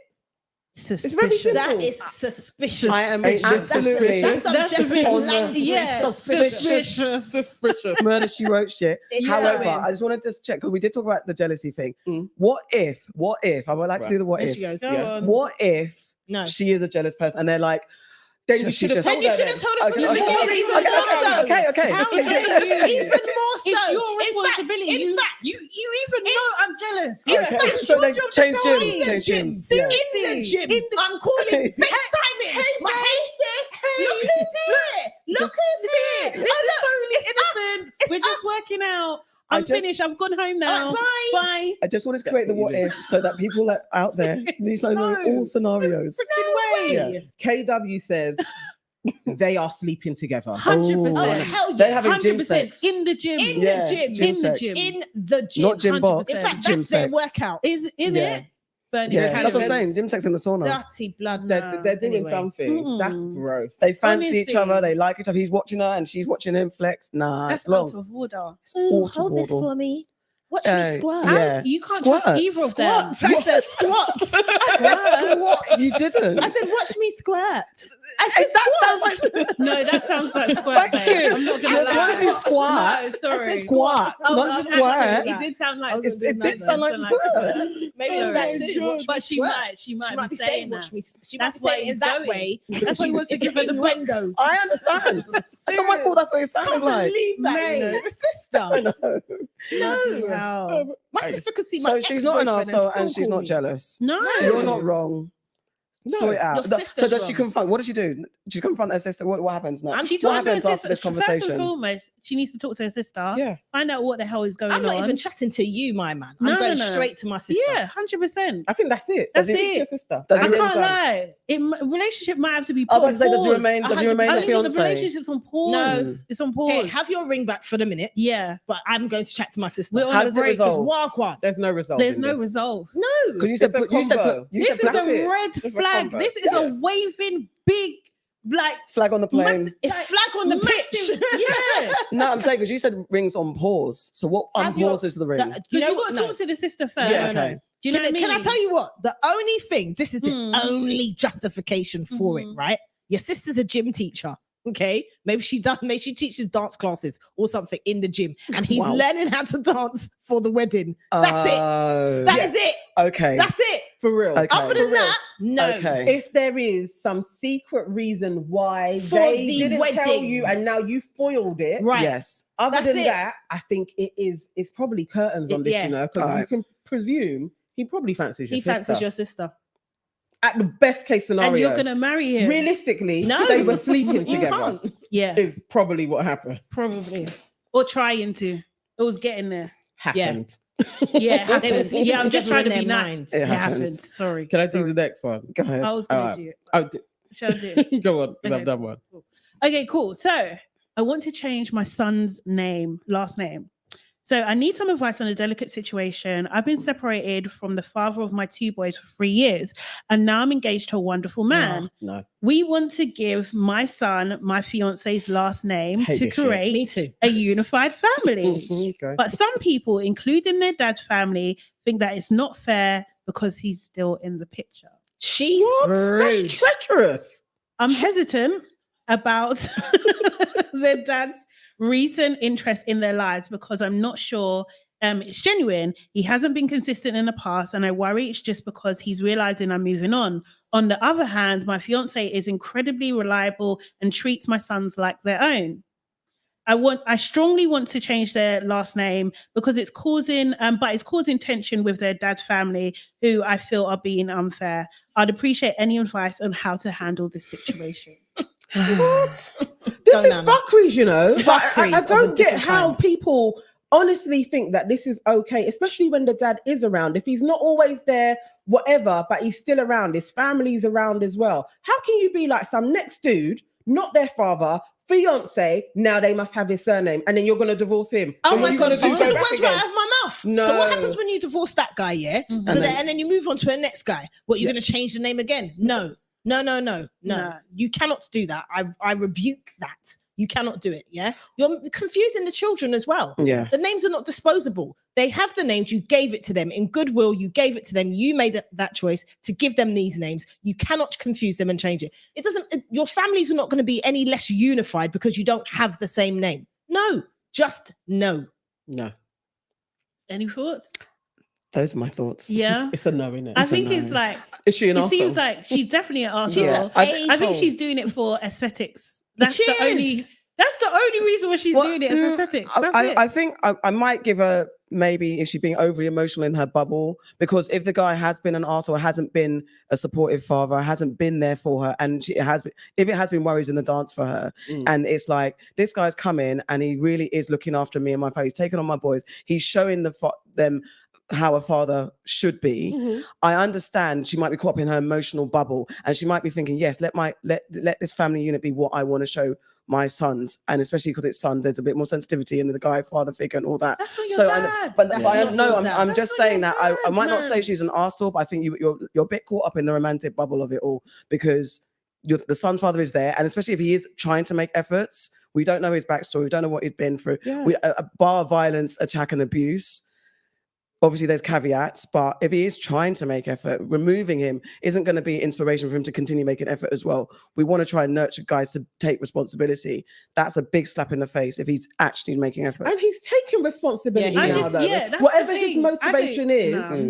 Speaker 2: Suspicious.
Speaker 1: It's very simple.
Speaker 4: That is suspicious.
Speaker 3: I am absolutely suspicious. Murder, she wrote shit. However, I just want to check, because we did talk about the jealousy thing. What if, I would like to do the what if. What if she is a jealous person and they're like, then you should have told her from the beginning. Okay.
Speaker 2: How
Speaker 4: even more so.
Speaker 2: It's your responsibility.
Speaker 4: In fact,
Speaker 2: you even know I'm jealous.
Speaker 3: It's your job change
Speaker 2: to
Speaker 3: gyms.
Speaker 4: In the gym. I'm calling FaceTiming. Hey, sis. Look who's here.
Speaker 2: It's totally innocent. We're just working out. I'm finished. I've gone home now.
Speaker 4: Bye.
Speaker 2: Bye.
Speaker 3: I just wanted to create the
Speaker 1: That's what
Speaker 3: what
Speaker 1: you
Speaker 3: if so that people out there need to know all scenarios.
Speaker 4: No way.
Speaker 1: KW says they are sleeping together.
Speaker 2: 100%.
Speaker 4: Oh, hell yeah.
Speaker 3: They're having gym
Speaker 2: 100%
Speaker 3: sex.
Speaker 2: in the gym.
Speaker 4: In
Speaker 3: Yeah,
Speaker 4: the gym.
Speaker 3: gym
Speaker 2: in the
Speaker 3: sex.
Speaker 2: gym.
Speaker 4: In the gym.
Speaker 3: Not gym box.
Speaker 2: 100%.
Speaker 4: In fact,
Speaker 3: gym
Speaker 4: that's their
Speaker 3: sex.
Speaker 4: workout.
Speaker 2: Is in
Speaker 3: Yeah.
Speaker 2: it? Burning
Speaker 3: Yeah,
Speaker 2: calories.
Speaker 3: that's what I'm saying. Gym sex in the sauna.
Speaker 4: Dirty blood.
Speaker 1: They're doing
Speaker 4: Anyway.
Speaker 1: something. That's gross.
Speaker 3: They fancy each other.
Speaker 2: Honestly.
Speaker 3: They like each other. He's watching her and she's watching him flex. Nah,
Speaker 2: That's
Speaker 3: it's long.
Speaker 2: out of order.
Speaker 4: Ooh,
Speaker 3: Water
Speaker 4: hold this
Speaker 3: bottle.
Speaker 4: for me. Watch me squat.
Speaker 3: Yeah.
Speaker 2: You can't
Speaker 3: Squirts.
Speaker 2: trust either of them.
Speaker 4: Squat. I said squat. I said squat.
Speaker 3: You didn't.
Speaker 4: I said, watch me squirt. I
Speaker 3: Hey,
Speaker 4: said,
Speaker 3: that sounds like
Speaker 2: No, that sounds like squirt,
Speaker 3: Thank
Speaker 2: babe.
Speaker 3: you.
Speaker 2: I'm not
Speaker 3: You
Speaker 2: gonna
Speaker 3: want
Speaker 2: lie.
Speaker 3: to do squat?
Speaker 2: No, sorry.
Speaker 3: Squat,
Speaker 2: Oh,
Speaker 3: not
Speaker 2: I'm
Speaker 3: squat.
Speaker 2: happy. It did sound like
Speaker 3: It did sound like squirt.
Speaker 4: maybe
Speaker 2: Oh
Speaker 4: it's that
Speaker 2: my
Speaker 4: too.
Speaker 2: God.
Speaker 4: Watch me
Speaker 2: But she
Speaker 4: squirt.
Speaker 2: might
Speaker 4: She
Speaker 2: be
Speaker 4: might be
Speaker 2: saying
Speaker 4: saying,
Speaker 2: that.
Speaker 4: watch me. She
Speaker 2: That's
Speaker 4: might be
Speaker 2: why
Speaker 4: saying
Speaker 2: he's
Speaker 4: it that
Speaker 2: going.
Speaker 4: way.
Speaker 2: That's why he wants to give her the
Speaker 4: innuendo.
Speaker 3: I understand. That's not my fault. That's what it
Speaker 4: I
Speaker 3: sounded
Speaker 4: can't
Speaker 3: like.
Speaker 4: believe that.
Speaker 2: Mate.
Speaker 4: You know, the
Speaker 3: I
Speaker 4: sister.
Speaker 3: know.
Speaker 2: Bloody
Speaker 4: No.
Speaker 2: hell.
Speaker 4: My sister could see my
Speaker 3: So she's not an
Speaker 4: ex-boyfriend
Speaker 3: arsehole and
Speaker 4: still
Speaker 3: she's
Speaker 4: call
Speaker 3: not
Speaker 4: me.
Speaker 3: jealous.
Speaker 2: No.
Speaker 3: You're not wrong.
Speaker 1: No,
Speaker 3: Sort it out.
Speaker 4: your
Speaker 3: So
Speaker 4: sister's
Speaker 3: does she
Speaker 4: wrong.
Speaker 3: confront? What does she do? She confront her sister. What happens now?
Speaker 2: She
Speaker 3: What
Speaker 2: talks to her
Speaker 3: happens after
Speaker 2: sister.
Speaker 3: this
Speaker 2: First and
Speaker 3: conversation?
Speaker 2: foremost, she needs to talk to her sister.
Speaker 1: Yeah.
Speaker 2: Find out what the hell is going
Speaker 4: I'm not
Speaker 2: on.
Speaker 4: even chatting to you, my man.
Speaker 2: No,
Speaker 4: I'm going
Speaker 2: no.
Speaker 4: straight to my sister.
Speaker 2: Yeah, 100%.
Speaker 1: I think that's it.
Speaker 2: That's
Speaker 1: Does
Speaker 2: it.
Speaker 1: It's your sister.
Speaker 3: Does
Speaker 2: I
Speaker 3: it
Speaker 1: And then
Speaker 2: can't
Speaker 1: done.
Speaker 2: lie. Relationship might have to be
Speaker 3: I
Speaker 2: put
Speaker 3: was about to say, does he
Speaker 2: pause.
Speaker 3: remain? Does he
Speaker 4: 100%.
Speaker 3: remain
Speaker 2: I
Speaker 3: the
Speaker 2: think the
Speaker 3: fiance?
Speaker 2: relationship's on pause.
Speaker 4: No.
Speaker 2: It's on pause.
Speaker 4: Hey, have your ring back for the minute,
Speaker 2: Yeah.
Speaker 4: but I'm going to chat to my sister.
Speaker 2: We're on
Speaker 3: How
Speaker 2: a
Speaker 3: does it
Speaker 2: break.
Speaker 3: resolve?
Speaker 4: Wagwan.
Speaker 1: There's no result.
Speaker 2: There's
Speaker 1: in
Speaker 2: no
Speaker 1: this.
Speaker 2: resolve.
Speaker 4: No.
Speaker 3: Because you said
Speaker 1: It's a
Speaker 3: put, you said
Speaker 1: combo.
Speaker 3: put, you
Speaker 2: This
Speaker 3: said
Speaker 2: is
Speaker 3: black
Speaker 2: a
Speaker 3: it.
Speaker 2: red
Speaker 1: It's a
Speaker 2: flag.
Speaker 1: combo.
Speaker 2: This is
Speaker 3: Yes.
Speaker 2: a waving big, like,
Speaker 3: flag on the plane.
Speaker 2: massive-
Speaker 4: It's
Speaker 2: like,
Speaker 4: flag on the
Speaker 2: massive-
Speaker 4: pitch.
Speaker 2: Yeah.
Speaker 3: No, I'm saying because you said rings on pause. So what
Speaker 4: Have your-
Speaker 3: unpauses the ring?
Speaker 4: that-
Speaker 2: You
Speaker 4: you know
Speaker 2: got
Speaker 4: what?
Speaker 2: to
Speaker 4: No.
Speaker 2: talk to the sister first.
Speaker 1: Yeah,
Speaker 3: okay.
Speaker 2: Do you know what I mean?
Speaker 4: Can I tell you what? The only thing, this is the only justification for it, right? Your sister's a gym teacher. Okay, maybe she teaches dance classes or something in the gym, and he's
Speaker 3: Wow.
Speaker 4: learning how to dance for the wedding. That's it.
Speaker 3: Oh.
Speaker 4: That is it.
Speaker 3: Okay.
Speaker 4: That's it.
Speaker 1: For real.
Speaker 3: Okay.
Speaker 4: Other than
Speaker 1: For real.
Speaker 4: that, no.
Speaker 3: Okay.
Speaker 1: If there is some secret reason why
Speaker 4: For
Speaker 1: they
Speaker 4: the
Speaker 1: didn't tell
Speaker 4: wedding.
Speaker 1: you and now you foiled it,
Speaker 4: Right.
Speaker 3: Yes.
Speaker 1: other
Speaker 4: That's
Speaker 1: than
Speaker 4: it.
Speaker 1: that, I think it's probably curtains on this,
Speaker 4: Yeah.
Speaker 1: you know, because you
Speaker 3: Alright.
Speaker 1: can presume he probably fancies your
Speaker 4: He
Speaker 1: sister.
Speaker 4: fancies your sister.
Speaker 1: At the best case scenario.
Speaker 2: And you're gonna marry him.
Speaker 1: Realistically,
Speaker 4: No.
Speaker 1: they were sleeping
Speaker 4: You
Speaker 1: together.
Speaker 4: can't.
Speaker 2: Yeah,
Speaker 1: Is probably what happened.
Speaker 2: probably. Or trying to. It was getting there.
Speaker 1: Happened.
Speaker 2: Yeah, it
Speaker 4: They were
Speaker 2: happened.
Speaker 4: sleeping
Speaker 2: Yeah, I'm just
Speaker 4: together
Speaker 2: trying to
Speaker 4: in
Speaker 2: be
Speaker 4: their
Speaker 2: nice.
Speaker 4: mind.
Speaker 3: It
Speaker 2: It
Speaker 3: happens.
Speaker 2: happened. Sorry.
Speaker 1: Can I do
Speaker 2: Sorry.
Speaker 1: the next one?
Speaker 3: Go ahead.
Speaker 2: I was gonna
Speaker 1: Alright.
Speaker 2: do it.
Speaker 1: Oh, d-
Speaker 2: Shall I do it?
Speaker 1: go on, 'cause
Speaker 2: Okay.
Speaker 1: I've done one.
Speaker 2: Okay, cool. So I want to change my son's last name. So I need some advice on a delicate situation. I've been separated from the father of my 2 boys for 3 years, and now I'm engaged to a wonderful man.
Speaker 1: No.
Speaker 2: We want to give my son my fiance's last name
Speaker 1: Hate
Speaker 2: to
Speaker 1: this shit.
Speaker 2: create
Speaker 4: Me too.
Speaker 2: a unified family.
Speaker 1: Okay.
Speaker 2: But some people, including their dad's family, think that it's not fair because he's still in the picture.
Speaker 4: She's
Speaker 1: What?
Speaker 4: rude.
Speaker 1: That's treacherous.
Speaker 2: I'm hesitant about their dad's recent interest in their lives because I'm not sure it's genuine. He hasn't been consistent in the past, and I worry it's just because he's realizing I'm moving on. On the other hand, my fiance is incredibly reliable and treats my sons like their own. I strongly want to change their last name because it's causing tension with their dad's family, who I feel are being unfair. I'd appreciate any advice on how to handle this situation.
Speaker 1: What?
Speaker 4: Go,
Speaker 1: This is
Speaker 4: Nana.
Speaker 1: fuckeries, you know. But
Speaker 4: Fuckeries
Speaker 1: I
Speaker 4: of a
Speaker 1: don't get
Speaker 4: different
Speaker 1: how
Speaker 4: kind.
Speaker 1: people honestly think that this is okay, especially when the dad is around. If he's not always there, whatever, but he's still around, his family's around as well. How can you be like some next dude, not their father, fiance, now they must have his surname, and then you're going to divorce him?
Speaker 4: Oh
Speaker 1: Then what
Speaker 4: my
Speaker 1: you
Speaker 4: god!
Speaker 1: gonna do?
Speaker 4: You
Speaker 1: Go
Speaker 4: took the
Speaker 1: back
Speaker 4: words
Speaker 1: again?
Speaker 4: right out of my mouth.
Speaker 1: No.
Speaker 4: So what happens when you divorce that guy? Yeah.
Speaker 2: Mhm.
Speaker 4: So and then you move on to the next guy. What, you're going to change the name again? No.
Speaker 2: No.
Speaker 4: You cannot do that. I rebuke that. You cannot do it. Yeah. You're confusing the children as well.
Speaker 3: Yeah.
Speaker 4: The names are not disposable. They have the names. You gave it to them in goodwill. You gave it to them. You made that choice to give them these names. You cannot confuse them and change it. Your families are not going to be any less unified because you don't have the same name. No, just no.
Speaker 1: No.
Speaker 2: Any thoughts?
Speaker 3: Those are my thoughts.
Speaker 2: Yeah.
Speaker 1: It's a no, innit?
Speaker 2: I
Speaker 1: It's a
Speaker 2: think
Speaker 1: no.
Speaker 2: it's like,
Speaker 1: Is she an
Speaker 2: it seems
Speaker 1: arsehole?
Speaker 2: like she's definitely an arsehole.
Speaker 3: Yeah.
Speaker 2: I think
Speaker 4: A-hole.
Speaker 2: she's doing it for aesthetics. That's
Speaker 4: She
Speaker 2: the only.
Speaker 4: is.
Speaker 2: That's the only reason why she's
Speaker 3: Well,
Speaker 2: doing it. It's aesthetics. That's it.
Speaker 3: I think I might give her maybe is she being overly emotional in her bubble? Because if the guy has been an arsehole, hasn't been a supportive father, hasn't been there for her, and if it has been worries in the dance for her, and it's like, this guy's come in and he really is looking after me and my family, he's taking on my boys, he's showing them how a father should be. I understand she might be caught up in her emotional bubble, and she might be thinking, yes, let this family unit be what I want to show my sons, and especially because it's son, there's a bit more sensitivity in the guy father figure and all that.
Speaker 2: That's not your dad.
Speaker 3: I'm just saying that I might not say she's an arsehole, but I think you're a bit caught up in the romantic bubble of it all, because the son's father is there, and especially if he is trying to make efforts. We don't know his backstory, we don't know what he's been through. Bar violence, attack and abuse, obviously there's caveats, but if he is trying to make effort, removing him isn't going to be inspiration for him to continue making effort as well. We want to try and nurture guys to take responsibility. That's a big slap in the face if he's actually making effort.
Speaker 1: And he's taking responsibility now, though.
Speaker 2: That's
Speaker 1: whatever
Speaker 2: the
Speaker 1: his
Speaker 2: thing.
Speaker 1: motivation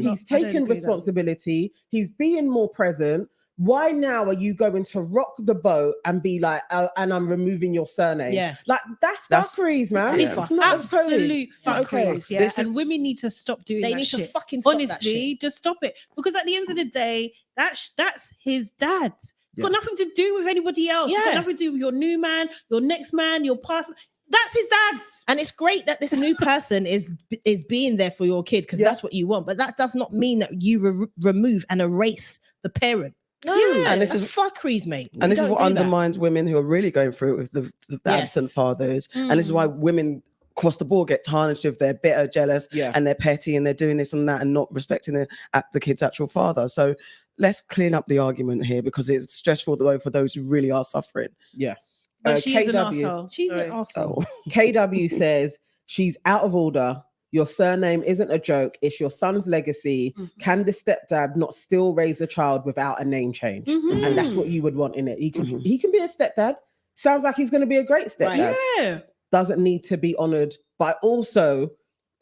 Speaker 1: he's taking responsibility. He's being more present. Why now are you going to rock the boat and be like, and I'm removing your surname?
Speaker 4: Yeah.
Speaker 1: Like, that's fuckeries, man.
Speaker 3: Yeah.
Speaker 1: It's not
Speaker 2: Absolute fuckeries, yeah.
Speaker 3: This
Speaker 2: and women need to stop doing that
Speaker 4: They need
Speaker 2: shit.
Speaker 4: to fucking stop that
Speaker 2: Honestly,
Speaker 4: shit.
Speaker 2: just stop it. Because at the end of the day, that's his dad. It's got nothing to do with anybody else. It's got
Speaker 4: Yeah.
Speaker 2: nothing to do with your new man, your next man, your past. That's his dad's.
Speaker 4: And it's great that this new person is being there for your kid, because that's what you want. But that does not mean that you remove and erase the parent. No,
Speaker 3: and this
Speaker 4: that's
Speaker 3: is
Speaker 4: fuckeries, mate.
Speaker 3: And this is
Speaker 4: Don't
Speaker 3: what
Speaker 4: do that.
Speaker 3: undermines women who are really going through it with the absent fathers. And this is why women across the board get tarnished if they're bitter, jealous, and they're petty, and they're doing this and that and not respecting the kid's actual father. So let's clean up the argument here, because it's stressful though for those who really are suffering.
Speaker 1: Yes.
Speaker 2: But she is an
Speaker 1: KW.
Speaker 2: arsehole.
Speaker 4: She's an arsehole.
Speaker 1: KW says she's out of order. Your surname isn't a joke. It's your son's legacy. Can the stepdad not still raise a child without a name change? And that's what you would want in it. He can be a stepdad. Sounds like he's going to be a great stepdad.
Speaker 2: Yeah.
Speaker 1: Doesn't need to be honored by also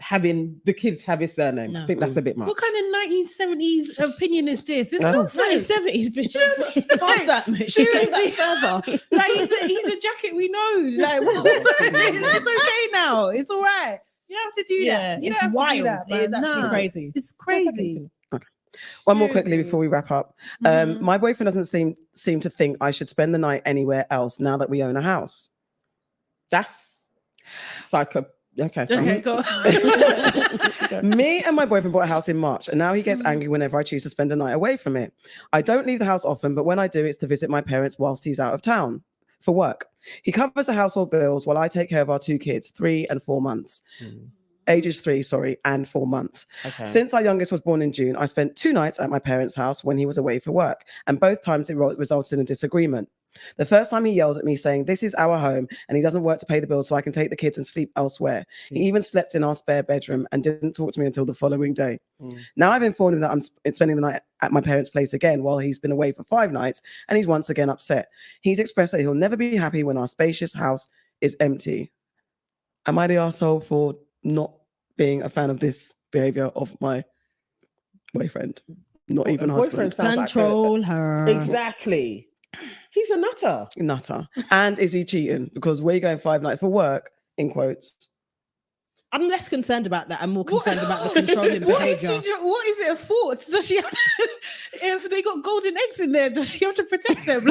Speaker 1: having the kids have his surname.
Speaker 4: No.
Speaker 1: I think that's a bit much.
Speaker 2: What kind of 1970s opinion is this? It's
Speaker 3: No.
Speaker 2: nonsense.
Speaker 4: 70s, bitch. Past that, mate. She goes
Speaker 2: Seriously.
Speaker 4: further.
Speaker 2: Like, he's a jacket we know. Like, it's okay now. It's all right. You don't have to do that. You
Speaker 4: It's
Speaker 2: don't have
Speaker 4: wild.
Speaker 2: to do that,
Speaker 4: It is
Speaker 2: man.
Speaker 4: actually
Speaker 2: Nah.
Speaker 4: crazy.
Speaker 2: It's crazy.
Speaker 3: One more quickly
Speaker 2: Seriously.
Speaker 3: before we wrap up. My boyfriend doesn't seem to think I should spend the night anywhere else now that we own a house.
Speaker 1: That's psycho. Okay.
Speaker 2: Okay, go.
Speaker 3: Me and my boyfriend bought a house in March, and now he gets angry whenever I choose to spend a night away from it. I don't leave the house often, but when I do, it's to visit my parents whilst he's out of town for work. He covers the household bills while I take care of our two kids, 3 and 4 months. Ages 3, and 4 months.
Speaker 1: Okay.
Speaker 3: Since our youngest was born in June, I spent 2 nights at my parents' house when he was away for work, and both times it resulted in a disagreement. The first time he yelled at me saying, "This is our home and he doesn't work to pay the bills so I can take the kids and sleep elsewhere." He even slept in our spare bedroom and didn't talk to me until the following day. Now I've informed him that I'm spending the night at my parents' place again while he's been away for 5 nights, and he's once again upset. He's expressed that he'll never be happy when our spacious house is empty. Am I the arsehole for not being a fan of this behavior of my boyfriend? Not even husband.
Speaker 1: sounds like
Speaker 4: Control her.
Speaker 1: Exactly. He's a nutter.
Speaker 3: Nutter. And is he cheating? Because we're going 5 nights for work, in quotes.
Speaker 4: I'm less concerned about that. I'm more concerned about the controlling
Speaker 2: What is
Speaker 4: behavior.
Speaker 2: what is it a fault? Does she have to, if they got golden eggs in there, does she have to protect them?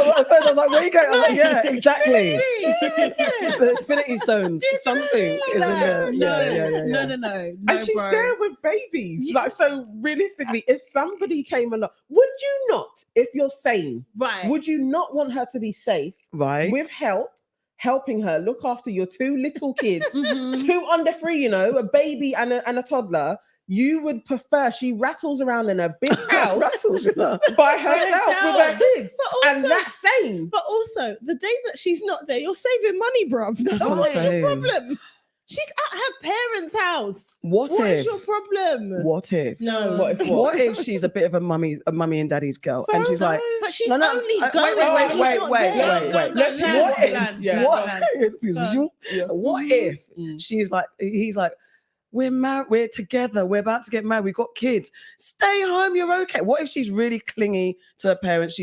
Speaker 3: At first I was like, where are you going? I'm like, yeah, exactly. The Infinity Stones. Something is in there.
Speaker 2: No.
Speaker 1: And she's there with babies. Like, so realistically, if somebody came along, would you not, if you're sane,
Speaker 2: Right.
Speaker 1: would you not want her to be safe
Speaker 3: Right.
Speaker 1: with helping her look after your 2 little kids, 2 under 3, a baby and a toddler? You would prefer she rattles around in a big house
Speaker 3: Rattles, you know.
Speaker 1: by herself with her kids,
Speaker 4: But also,
Speaker 1: and that's sane.
Speaker 4: But also, the days that she's not there, you're saving money, bruv.
Speaker 3: That's what I'm
Speaker 4: What is your
Speaker 3: saying.
Speaker 4: problem? She's at her parents' house.
Speaker 3: What
Speaker 4: What
Speaker 3: if?
Speaker 4: is your problem?
Speaker 3: What if?
Speaker 4: No.
Speaker 3: What if she's a bit of a mummy and daddy's girl, and she's like,
Speaker 4: But she's
Speaker 3: No, no,
Speaker 4: only
Speaker 3: wait,
Speaker 4: going
Speaker 3: wait,
Speaker 4: when he's
Speaker 3: wait,
Speaker 4: not
Speaker 3: wait,
Speaker 4: there.
Speaker 3: wait.
Speaker 2: Let's
Speaker 3: What if she's like, he's like, we're married, we're together, we're about to get married, we've got kids. Stay home, you're okay. What if she's really clingy to her parents?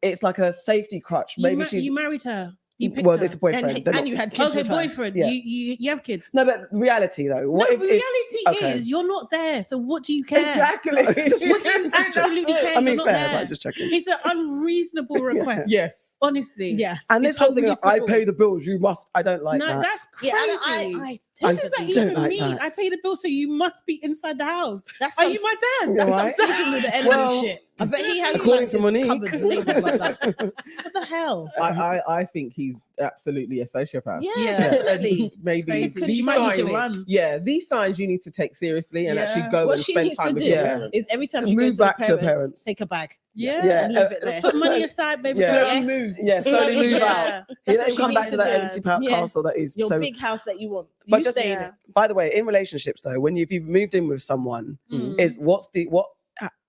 Speaker 3: It's like a safety crutch. Maybe she's
Speaker 2: you married her. You picked
Speaker 3: Well,
Speaker 2: her.
Speaker 3: it's a boyfriend. They're
Speaker 4: And
Speaker 3: not-
Speaker 4: you had kids
Speaker 2: Okay,
Speaker 4: with her.
Speaker 2: boyfriend.
Speaker 3: Yeah.
Speaker 2: You have kids.
Speaker 3: No, but reality though. What
Speaker 2: No,
Speaker 3: if
Speaker 2: reality
Speaker 3: it's okay.
Speaker 2: is you're not there. So what do you care?
Speaker 1: Exactly.
Speaker 3: Just
Speaker 2: What do you
Speaker 3: Just-
Speaker 2: absolutely care?
Speaker 3: I mean,
Speaker 2: you're not
Speaker 3: fair,
Speaker 2: there.
Speaker 3: but just checking.
Speaker 2: It's an unreasonable request.
Speaker 1: Yes.
Speaker 2: Honestly.
Speaker 4: Yes.
Speaker 3: And
Speaker 2: It's
Speaker 3: this whole thing of I
Speaker 2: unreasonable.
Speaker 3: pay the bills, you must. I don't like
Speaker 2: No,
Speaker 3: that.
Speaker 2: that's
Speaker 4: Yeah,
Speaker 2: crazy.
Speaker 4: and I
Speaker 2: How
Speaker 3: I
Speaker 2: does that
Speaker 3: don't
Speaker 2: even
Speaker 3: like
Speaker 2: mean?
Speaker 3: that.
Speaker 2: I pay the bill, so you must be inside the house.
Speaker 4: That's
Speaker 2: Are
Speaker 4: some-
Speaker 2: you my dad?
Speaker 3: You're
Speaker 2: That's
Speaker 3: right.
Speaker 2: what I'm
Speaker 4: sleeping with the enemy
Speaker 3: Well,
Speaker 4: shit. I bet he has
Speaker 3: according
Speaker 4: like,
Speaker 3: to
Speaker 4: his
Speaker 3: Monique.
Speaker 4: cupboards labeled like that. What the hell?
Speaker 1: I think he's absolutely a sociopath.
Speaker 2: Yeah,
Speaker 4: definitely.
Speaker 1: Maybe
Speaker 2: Crazy.
Speaker 1: these
Speaker 2: She might need to
Speaker 1: signs,
Speaker 2: run.
Speaker 1: yeah, these signs you need to take seriously and actually
Speaker 2: Yeah.
Speaker 1: go
Speaker 4: What
Speaker 1: and
Speaker 4: she
Speaker 1: spend
Speaker 4: needs to
Speaker 1: time with
Speaker 4: do
Speaker 1: your parents.
Speaker 4: is every time she
Speaker 3: Move
Speaker 4: goes
Speaker 3: back
Speaker 4: to
Speaker 3: to
Speaker 4: the parents,
Speaker 3: parents.
Speaker 4: take a bag.
Speaker 2: Yeah.
Speaker 3: Yeah.
Speaker 4: And leave it there.
Speaker 2: Put money aside, baby.
Speaker 3: Yeah.
Speaker 1: Slowly move.
Speaker 3: Yeah, slowly move
Speaker 2: Yeah.
Speaker 3: out.
Speaker 4: That's
Speaker 3: You
Speaker 4: what
Speaker 3: don't
Speaker 4: she
Speaker 3: come back
Speaker 4: needs
Speaker 3: to
Speaker 4: to
Speaker 3: that
Speaker 2: do.
Speaker 3: empty
Speaker 4: Yeah.
Speaker 3: castle that is
Speaker 4: Your
Speaker 3: so.
Speaker 4: big house that you want.
Speaker 3: But
Speaker 4: You
Speaker 3: just
Speaker 4: stay in it.
Speaker 3: by the way, in relationships though, when if you've moved in with someone,
Speaker 2: Mm.
Speaker 3: is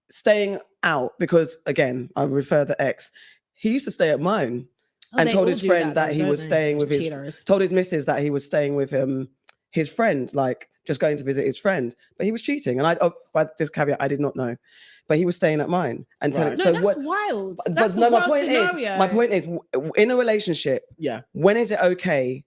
Speaker 3: staying out, because again, I refer the ex. He used to stay at mine
Speaker 4: Oh,
Speaker 3: and
Speaker 4: they
Speaker 3: told
Speaker 4: all
Speaker 3: his
Speaker 4: do
Speaker 3: friend
Speaker 4: that,
Speaker 3: that
Speaker 4: though,
Speaker 3: he
Speaker 4: don't
Speaker 3: was
Speaker 4: they?
Speaker 3: staying with his
Speaker 4: Cheaters.
Speaker 3: told his missus that he was staying with his friend, like just going to visit his friend, but he was cheating. And by this caveat, I did not know, but he was staying at mine and telling.
Speaker 1: Right.
Speaker 2: No,
Speaker 3: So
Speaker 2: that's
Speaker 3: what?
Speaker 2: wild.
Speaker 3: But
Speaker 2: That's
Speaker 3: no,
Speaker 2: a
Speaker 3: my
Speaker 2: wild
Speaker 3: point
Speaker 2: scenario.
Speaker 3: is, in a relationship,
Speaker 1: Yeah.
Speaker 3: when is it okay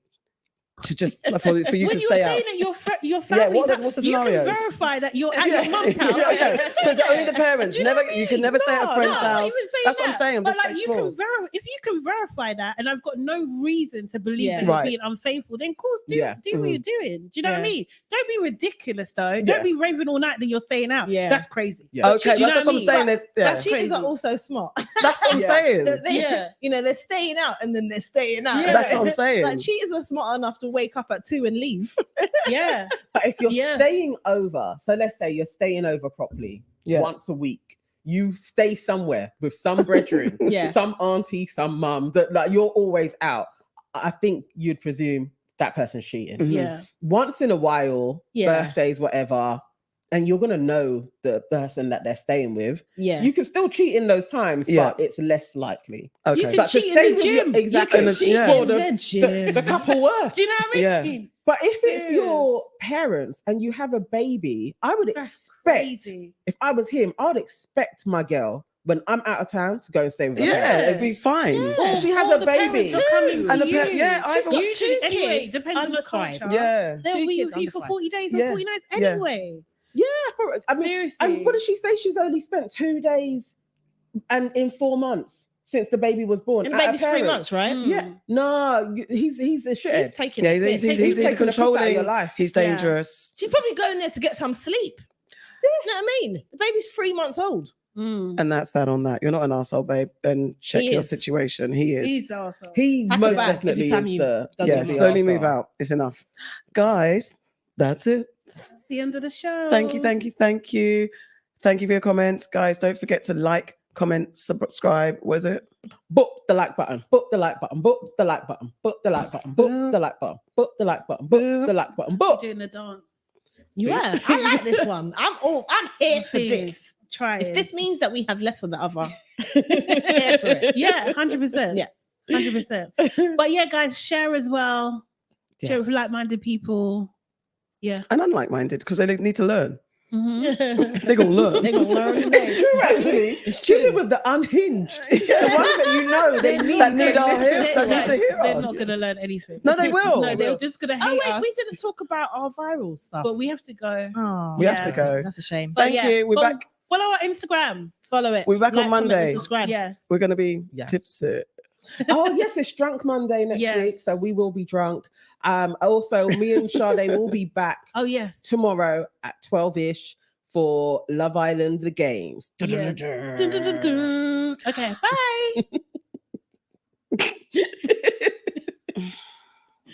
Speaker 3: to just for you
Speaker 2: when
Speaker 3: to
Speaker 2: you're
Speaker 3: stay out?
Speaker 2: staying at your
Speaker 3: Yeah,
Speaker 2: family's house,
Speaker 3: what's the
Speaker 2: you can
Speaker 3: scenarios?
Speaker 2: verify that you're at your mum's house.
Speaker 3: Yeah, okay.
Speaker 2: You can
Speaker 3: So
Speaker 2: stay
Speaker 3: it's only
Speaker 2: there.
Speaker 3: the parents.
Speaker 2: Do you know
Speaker 3: Never,
Speaker 2: what I
Speaker 3: you can
Speaker 2: mean?
Speaker 3: never stay at a friend's
Speaker 2: I'm not
Speaker 3: house.
Speaker 2: even saying
Speaker 3: That's what I'm
Speaker 2: that.
Speaker 3: saying. I'm
Speaker 2: But
Speaker 3: just
Speaker 2: like, you
Speaker 3: explore.
Speaker 2: can if you can verify that, and I've got no reason to believe
Speaker 4: Yeah.
Speaker 2: that you're
Speaker 3: Right.
Speaker 2: being unfaithful, then of course do
Speaker 1: Yeah.
Speaker 2: what you're doing. Do you know what I
Speaker 4: Yeah.
Speaker 2: mean? Don't be ridiculous though.
Speaker 1: Yeah.
Speaker 2: Don't be raving all night that you're staying out.
Speaker 4: Yeah.
Speaker 2: That's crazy.
Speaker 1: Yeah.
Speaker 3: Okay,
Speaker 2: Do you know
Speaker 3: that's what I'm
Speaker 2: what I
Speaker 3: saying.
Speaker 2: mean?
Speaker 3: There's,
Speaker 4: But cheaters
Speaker 2: crazy.
Speaker 4: are also smart.
Speaker 3: that's what I'm
Speaker 1: Yeah.
Speaker 3: saying.
Speaker 2: Yeah.
Speaker 4: You know, they're staying out and then they're staying out.
Speaker 2: Yeah.
Speaker 3: That's what I'm saying.
Speaker 4: Like cheaters are smart enough to wake up at 2 and leave.
Speaker 2: Yeah.
Speaker 1: But if you're
Speaker 2: Yeah.
Speaker 1: staying over, so let's say you're staying over properly
Speaker 3: Yeah.
Speaker 1: once a week, you stay somewhere with some brethren,
Speaker 4: Yeah.
Speaker 1: some auntie, some mum, that like you're always out. I think you'd presume that person's cheating.
Speaker 3: Mhm.
Speaker 2: Yeah.
Speaker 1: Once in a while,
Speaker 4: Yeah.
Speaker 1: birthdays, whatever, and you're gonna know the person that they're staying with.
Speaker 4: Yeah.
Speaker 1: You can still cheat in those times,
Speaker 3: Yeah.
Speaker 1: but it's less likely.
Speaker 3: Okay.
Speaker 2: You can
Speaker 1: But to
Speaker 2: cheat in
Speaker 1: stay
Speaker 2: the
Speaker 1: with your-
Speaker 2: gym.
Speaker 1: exactly.
Speaker 2: You can cheat
Speaker 3: Yeah.
Speaker 2: in
Speaker 1: Well,
Speaker 2: the gym.
Speaker 1: The couple were.
Speaker 2: Do you know what I mean?
Speaker 3: Yeah.
Speaker 1: But if it's your
Speaker 2: Serious.
Speaker 1: parents and you have a baby, I would
Speaker 2: That's
Speaker 1: expect,
Speaker 2: crazy.
Speaker 1: if I was him, I would expect my girl when I'm out of town to go and stay with her.
Speaker 3: Yeah,
Speaker 1: parents.
Speaker 3: it'd be fine.
Speaker 1: Or she has
Speaker 2: Or
Speaker 1: a
Speaker 2: the
Speaker 1: baby.
Speaker 2: parents are coming
Speaker 3: And
Speaker 2: to
Speaker 3: the par-
Speaker 2: you.
Speaker 3: yeah, I've
Speaker 2: She's
Speaker 3: got
Speaker 2: got
Speaker 4: two
Speaker 2: two anyway.
Speaker 4: kids
Speaker 2: Depends on
Speaker 4: under
Speaker 2: the
Speaker 4: 5.
Speaker 2: culture.
Speaker 3: Yeah.
Speaker 2: They'll
Speaker 4: Two
Speaker 2: be
Speaker 4: kids
Speaker 2: with you
Speaker 4: under
Speaker 2: for
Speaker 4: 5.
Speaker 2: 40 days
Speaker 3: Yeah.
Speaker 2: or 40 nights
Speaker 3: Yeah.
Speaker 2: anyway.
Speaker 1: I mean,
Speaker 2: Seriously.
Speaker 1: and what did she say? She's only spent 2 days and in 4 months since the baby was born.
Speaker 4: And the
Speaker 1: at her
Speaker 4: baby's 3
Speaker 1: parents.
Speaker 4: months, right?
Speaker 2: Mm.
Speaker 1: Yeah, no, he's a shithead.
Speaker 4: He's taking
Speaker 3: Yeah,
Speaker 4: a piss.
Speaker 3: he's
Speaker 1: taking the piss out of
Speaker 3: controlling.
Speaker 1: your life.
Speaker 3: He's
Speaker 2: Yeah.
Speaker 3: dangerous.
Speaker 4: She's probably going there to get some sleep. You know what I mean? The baby's 3 months old.
Speaker 2: Mm.
Speaker 3: And that's that on that. You're not an arsehole, babe. Then check
Speaker 4: He
Speaker 3: your
Speaker 4: is.
Speaker 3: situation. He is.
Speaker 2: He's awesome.
Speaker 1: He
Speaker 4: Pack a
Speaker 1: most
Speaker 4: bag
Speaker 1: definitely
Speaker 4: every time
Speaker 1: is
Speaker 4: you
Speaker 1: the
Speaker 4: does
Speaker 3: Yeah,
Speaker 4: it.
Speaker 3: slowly
Speaker 1: the
Speaker 3: move
Speaker 1: arsehole.
Speaker 3: out. It's enough. Guys, that's it.
Speaker 2: That's the end of the show.
Speaker 3: Thank you, thank you, thank you. Thank you for your comments. Guys, don't forget to like, comment, subscribe. What is it?
Speaker 1: Book the like button. Book the like button. Book the like button. Book the like button. Book the like button. Book the like button. Book the like button.
Speaker 2: You're
Speaker 1: Book.
Speaker 2: doing the dance.
Speaker 4: You
Speaker 1: Sweet.
Speaker 4: are. I like this one. I'm here for this.
Speaker 2: Try
Speaker 4: If
Speaker 2: it.
Speaker 4: this means that we have less of the other, here for it.
Speaker 2: Yeah, 100%.
Speaker 4: Yeah.
Speaker 2: 100%. But yeah, guys, share as well. Share
Speaker 1: Yes.
Speaker 2: with like-minded people. Yeah.
Speaker 3: And unlike-minded, because they need to learn.
Speaker 2: Mhm.
Speaker 3: They're going to learn.
Speaker 4: They're gonna learn
Speaker 1: It's
Speaker 4: today.
Speaker 1: true, actually.
Speaker 4: It's
Speaker 1: Even
Speaker 4: true.
Speaker 1: with the unhinged, the ones that you know they need
Speaker 3: That need
Speaker 1: to
Speaker 3: our
Speaker 1: listen.
Speaker 3: help, that need to
Speaker 2: Guys,
Speaker 3: hear
Speaker 2: they're
Speaker 3: us.
Speaker 2: not going to learn anything.
Speaker 3: No, they will.
Speaker 2: No, they're just going to hate
Speaker 4: Oh wait,
Speaker 2: us.
Speaker 4: we didn't talk about our viral stuff.
Speaker 2: But we have to go.
Speaker 4: Oh,
Speaker 3: We have
Speaker 2: to
Speaker 3: go.
Speaker 4: That's a shame.
Speaker 2: But
Speaker 3: Thank you. We're back.
Speaker 2: Follow our Instagram.
Speaker 4: Follow it.
Speaker 3: We're back on
Speaker 4: Like, comment, and
Speaker 3: Monday.
Speaker 4: Subscribe.
Speaker 2: Yes.
Speaker 3: We're going to be
Speaker 1: Yes.
Speaker 3: tipsy.
Speaker 1: Oh yes, it's Drunk Monday next
Speaker 2: Yes.
Speaker 1: week, so we will be drunk. Also, me and Sade will be back
Speaker 2: Oh, yes.
Speaker 1: tomorrow at 12ish for Love Island: The Games.
Speaker 2: Yeah. Dun, dun, dun, dun. Okay. Bye.